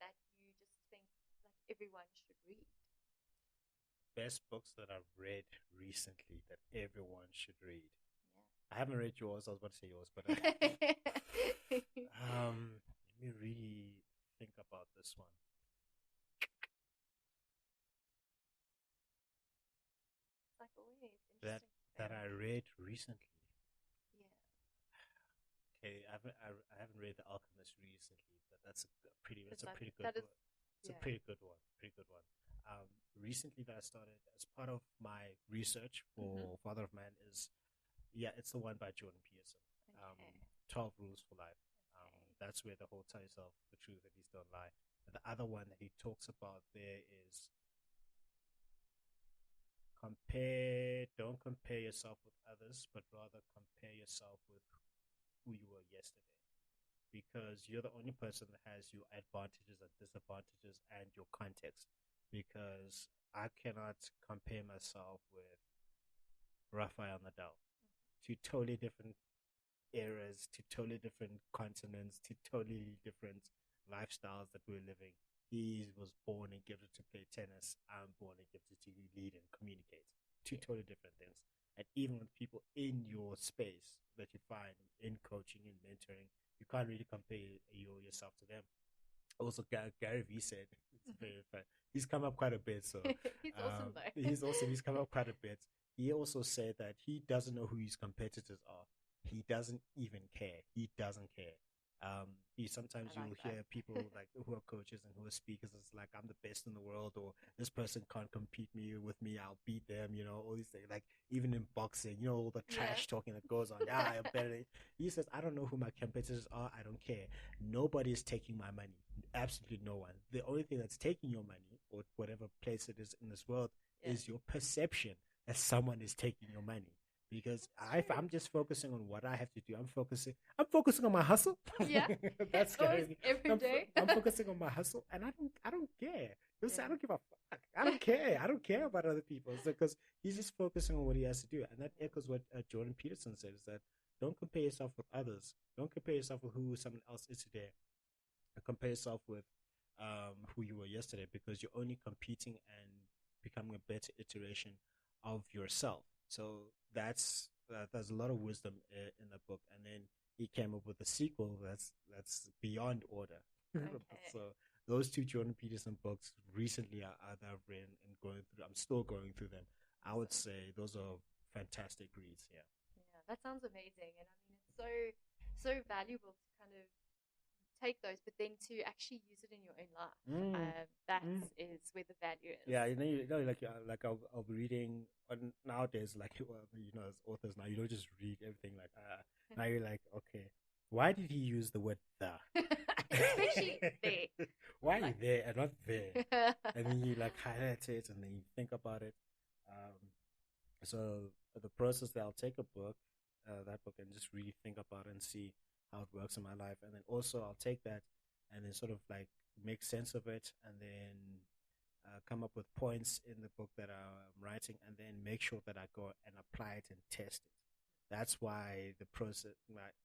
B: that you just think like everyone should read?
A: Best books that I've read recently that everyone should read. I haven't read yours. I was about to say yours, but let me really think about this one.
B: It's like always interesting.
A: That I read recently.
B: Yeah.
A: Okay, I haven't read The Alchemist recently, but that's a pretty good one. It's a pretty good one. Recently that I started as part of my research for Father of Man is. Yeah, it's the one by Jordan Peterson. 12 Rules for Life. That's where the whole tell yourself the truth, at least don't lie. And the other one that he talks about there is don't compare yourself with others, but rather compare yourself with who you were yesterday. Because you're the only person that has your advantages and disadvantages and your context. because I cannot compare myself with Rafael Nadal. Two totally different eras, two totally different continents, two totally different lifestyles that we're living. He was born and gifted to play tennis. I'm born and gifted to lead and communicate. Two totally different things. And even with people in your space that you find in coaching and mentoring, you can't really compare yourself to them. Also, Gary Vee said, it's very fun. He's come up quite a bit. So
B: he's awesome though.
A: He's awesome. He's come up quite a bit. He also said that he doesn't know who his competitors are. He doesn't even care. He doesn't care. Sometimes you'll hear people like who are coaches and who are speakers. It's like, I'm the best in the world, or this person can't compete with me. I'll beat them. All these things. Like even in boxing, all the trash talking that goes on. Yeah, I'm better. He says, I don't know who my competitors are. I don't care. Nobody is taking my money. Absolutely no one. The only thing that's taking your money, or whatever place it is in this world, is your perception that someone is taking your money. Because I'm just focusing on what I have to do. I'm focusing on my hustle.
B: Yeah,
A: that's scary.
B: Every day.
A: I'm focusing on my hustle, and I don't care. I don't give a fuck. I don't care. I don't care about other people. Because he's just focusing on what he has to do, and that echoes what Jordan Peterson said: is that don't compare yourself with others. Don't compare yourself with who someone else is today. Compare yourself with who you were yesterday, because you're only competing and becoming a better iteration of yourself. So there's a lot of wisdom in the book, and then he came up with a sequel that's Beyond Order.
B: Okay.
A: So those two Jordan Peterson books recently I've read and going through. I'm still going through them. I would say those are fantastic reads. Yeah,
B: that sounds amazing, and I mean it's so valuable to kind of take those, but then to actually use it in your own life. That is where the value is.
A: Yeah, like I'll be reading nowadays, like as authors now, you don't just read everything like now you're like, okay, why did he use the word the?
B: Especially there.
A: Why there and not there? And then you like highlight it, and then you think about it. So the process that I'll take that book and just really think about it and see how it works in my life, and then also I'll take that and then sort of like make sense of it, and then come up with points in the book that I'm writing, and then make sure that I go and apply it and test it. That's why the process,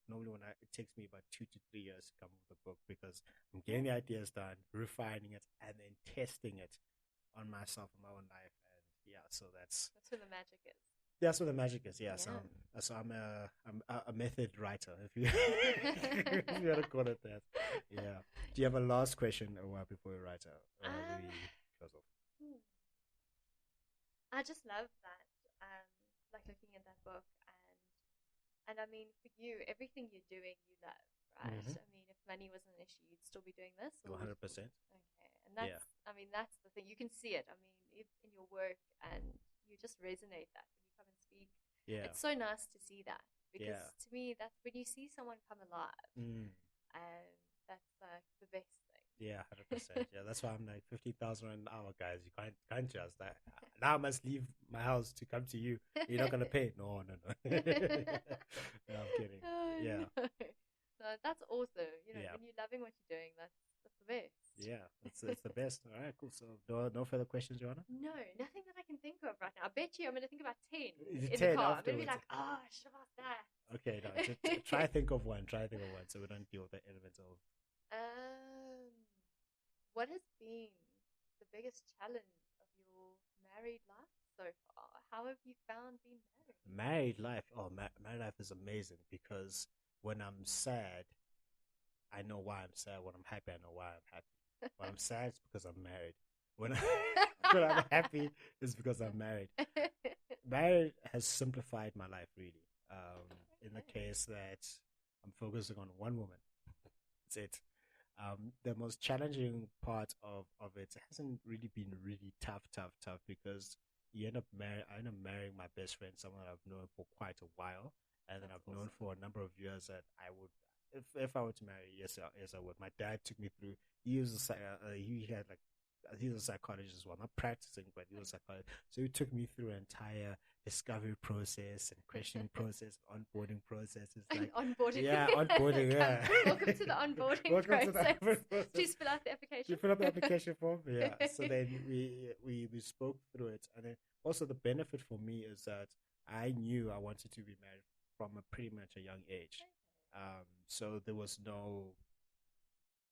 A: normally it takes me about 2 to 3 years to come up with a book, because I'm getting the ideas done, refining it, and then testing it on myself in my own life. And so that's
B: where the magic is.
A: That's what the magic is. Yeah. So I'm a method writer, if you if you want to call it that. Yeah. Do you have a last question before we write out? We close off?
B: I just love that. Like looking at that book, and I mean, for you, everything you're doing, you love, right?
A: Mm-hmm.
B: I mean, if money wasn't an issue, you'd still be doing this.
A: 100%.
B: Okay, and that's. I mean, that's the thing. You can see it. I mean, in your work, and you just resonate that when you come and speak.
A: Yeah.
B: It's so nice to see that, because to me, that's when you see someone come alive, and that's like the best thing.
A: Yeah, 100%. Yeah, that's why I'm like 50,000 an hour, guys. You can't just that. Now I must leave my house to come to you. You're not gonna pay? No. No, I'm kidding. Yeah.
B: No, that's awesome. When you're loving what you're doing, that's the best.
A: Yeah, it's the best. All right, cool. So no further questions, Joanna?
B: No, nothing that I can think of right now. I bet you I'm going to think about 10 in
A: 10
B: the car. I'm going to be
A: afterwards.
B: like, I should have asked that.
A: Okay, no, try think of one. So we don't deal with the elements of.
B: What has been the biggest challenge of your married life so far? How have you found being married?
A: Married life? Oh, married life is amazing, because when I'm sad, I know why I'm sad. When I'm happy, I know why I'm happy. When I'm sad, it's because I'm married. When I'm happy, it's because I'm married. Marriage has simplified my life, really. In the case that I'm focusing on one woman. That's it. The most challenging part of it hasn't really been really tough, because I end up marrying my best friend, someone I've known for quite a while, and then I've known for a number of years that I would, if I were to marry, yes I would. My dad took me through. He was he was a psychologist as well, not practicing, but he was a psychologist. So he took me through an entire discovery process and questioning process, onboarding process. It's like
B: onboarding.
A: Yeah, onboarding. Yeah.
B: Welcome to the onboarding
A: Welcome to the
B: process.
A: onboarding process.
B: Please fill out the application.
A: You fill out the application form. Yeah. So then we spoke through it, and then also the benefit for me is that I knew I wanted to be married from a pretty much a young age. So there was no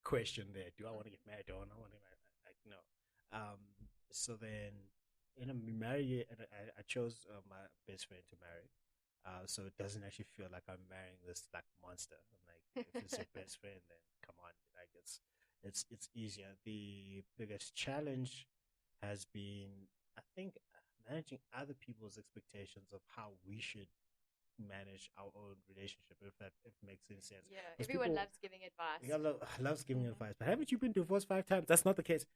A: question there. Do I want to get married or not want to get married? Like no. So then, we married, and I chose my best friend to marry. So it doesn't actually feel like I'm marrying this like monster. I'm like, if it's your best friend, then come on, like it's easier. The biggest challenge has been, I think, managing other people's expectations of how we should manage our own relationship, if makes any sense.
B: Yeah,
A: 'Cause
B: everyone
A: people-
B: loves giving advice.
A: Yeah, loves giving advice, but haven't you been divorced 5 times? That's not the case.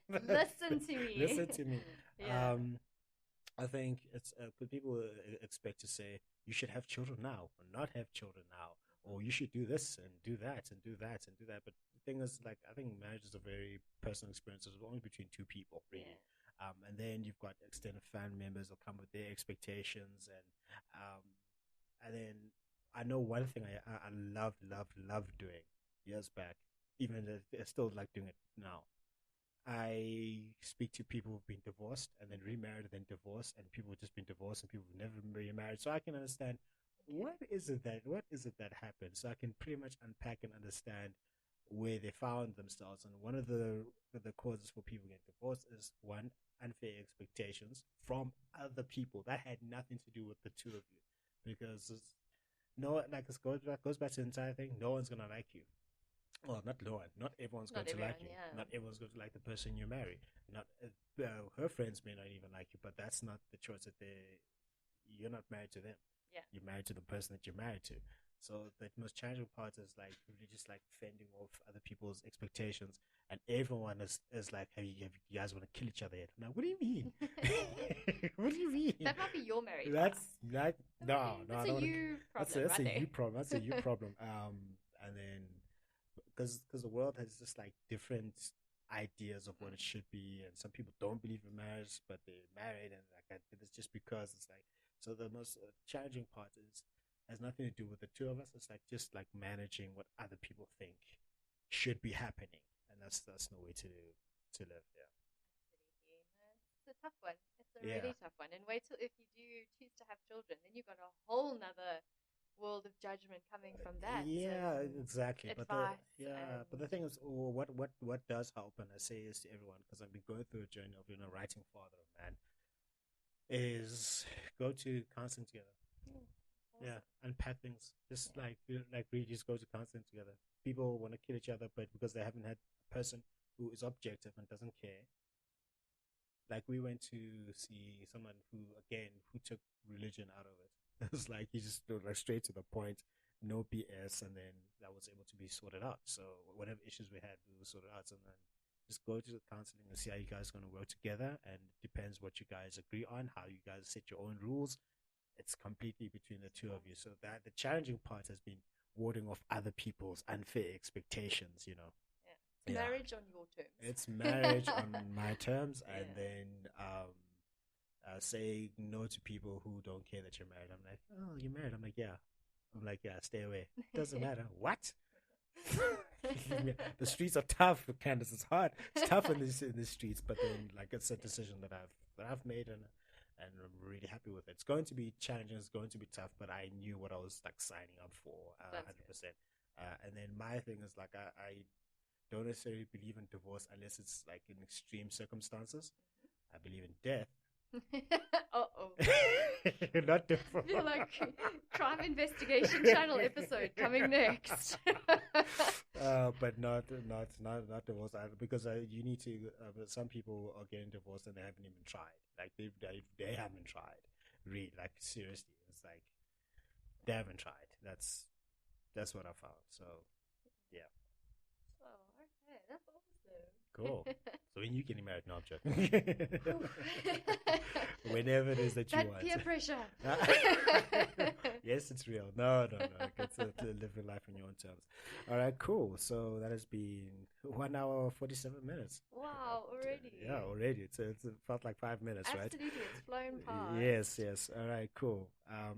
B: Listen to me.
A: Listen to me.
B: Yeah.
A: I think it's people expect to say you should have children now or not have children now, or you should do this and do that and do that and do that. But the thing is, like, I think marriage is a very personal experience. It's only between two people, really.
B: Yeah.
A: And then you've got extended family members will come with their expectations, and then I know one thing I love doing years back, even I still like doing it now. I speak to people who've been divorced and then remarried and then divorced, and people who've just been divorced and people who've never been remarried. So I can understand what is it that happened. So I can pretty much unpack and understand where they found themselves. And one of the causes for people getting divorced is, one, unfair expectations from other people that had nothing to do with the two of you, because it goes back to the entire thing. No one's gonna like you. Well, not no one. Not everyone's going to like you.
B: Yeah.
A: Not everyone's going to like the person you marry. Not her friends may not even like you, but that's not the choice that you're not married to them.
B: Yeah.
A: You're married to the person that you're married to. So the most challenging part is like really just like fending off other people's expectations, and everyone is like, hey, you guys want to kill each other yet? I'm like, what do you mean? What do you mean?
B: That might be your marriage.
A: That's like no.
B: That's a you problem.
A: That's a you problem. That's a you problem. And then because the world has just like different ideas of what it should be, and some people don't believe in marriage, but they're married, and like it's just because it's like. So the most challenging part has nothing to do with the two of us. It's like just like managing what other people think should be happening, and that's no way to live. Yeah.
B: It's a tough one. It's a really tough one. And wait till if you do choose to have children, then you've got a whole nother world of judgment coming from that.
A: Yeah, exactly.
B: Advice
A: but the thing is, what does help, and I say this to everyone because I've been going through a journey of writing father, man, is go to counseling together.
B: Awesome.
A: Yeah, unpack things. Just like really just go to counseling together. People want to kill each other, but because they haven't had a person who is objective and doesn't care. Like we went to see someone who took religion out of it. It was like he just like straight to the point, no BS, and then that was able to be sorted out. So whatever issues we had, we were sorted out, and then just go to the counseling and see how you guys are going to work together. And it depends what you guys agree on, how you guys set your own rules. It's completely between the two of you. So that the challenging part has been warding off other people's unfair expectations,
B: Yeah. Marriage on your terms.
A: It's marriage on my terms, and then say no to people who don't care that you're married. I'm like, oh, you're married? I'm like, yeah. I'm like, yeah, stay away. Doesn't matter. What? The streets are tough, Candice. It's hard. It's tough in the streets, but then like it's a decision that I've made, and I'm really happy with it. It's going to be challenging. It's going to be tough, but I knew what I was like signing up for, 100%. And then my thing is like I don't necessarily believe in divorce unless it's like in extreme circumstances. I believe in death. Not divorce.
B: You're like crime investigation channel episode coming next.
A: But not divorce either, because you need to. Some people are getting divorced and they haven't even tried. Like they haven't tried. Really, like seriously, it's like they haven't tried. That's what I found. So yeah.
B: Oh, okay, that's awesome.
A: Cool. So when you getting married? No, I'm joking. Whenever it is that you want.
B: Peer pressure.
A: Yes, it's real. No. Get to live your life on your own terms. All right, cool. So that has been 1 hour, 47 minutes.
B: Wow, already.
A: Yeah, already. It felt like 5 minutes, right?
B: Absolutely, it's flown past.
A: Yes. All right, cool.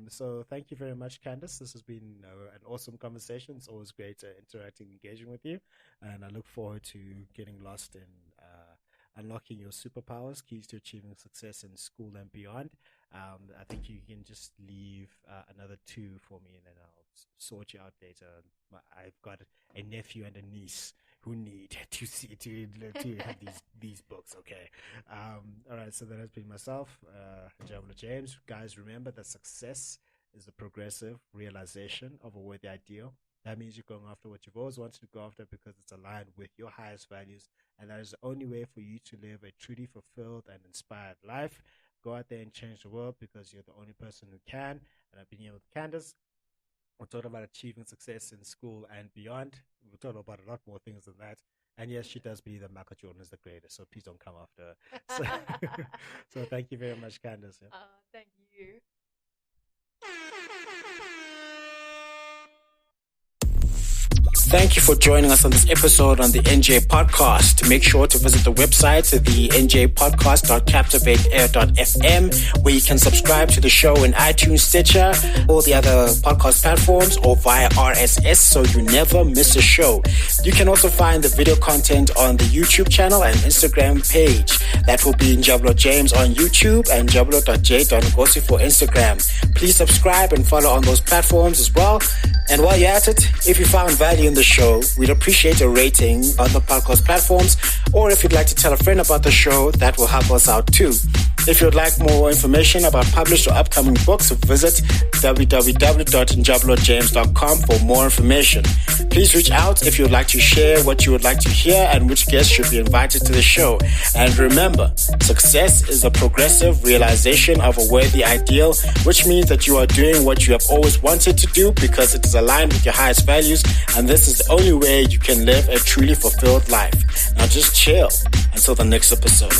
A: So thank you very much, Candice. This has been an awesome conversation. It's always great interacting, engaging with you. And I look forward to getting lost in unlocking your superpowers, keys to achieving success in school and beyond. I think you can just leave another 2 for me, and then I'll sort you out later. I've got a nephew and a niece who need to have these books. Okay. All right. So that has been myself, Jablo James. Guys, remember that success is the progressive realization of a worthy ideal. That means you're going after what you've always wanted to go after because it's aligned with your highest values. And that is the only way for you to live a truly fulfilled and inspired life. Go out there and change the world because you're the only person who can. And I've been here with Candice. We're talking about achieving success in school and beyond. We're talking about a lot more things than that. And yes, she does believe that Michael Jordan is the greatest, so please don't come after her. So thank you very much, Candice. Yeah.
B: Thank you.
C: Thank you for joining us on this episode on the NJ Podcast. Make sure to visit the website, the njpodcast.captivateair.fm, where you can subscribe to the show in iTunes, Stitcher, all the other podcast platforms, or via RSS so you never miss a show. You can also find the video content on the YouTube channel and Instagram page. That will be Njablo James on YouTube and njablo.j.ngosi for Instagram. Please subscribe and follow on those platforms as well. And while you're at it, if you found value in the show, we'd appreciate a rating on the podcast platforms, or if you'd like to tell a friend about the show, that will help us out too. If you'd like more information about published or upcoming books, visit www.njablojames.com for more information. Please reach out if you would like to share what you would like to hear and which guests should be invited to the show. And remember, success is a progressive realization of a worthy ideal, which means that you are doing what you have always wanted to do because it is aligned with your highest values, and this is the only way you can live a truly fulfilled life. Now just chill until the next episode.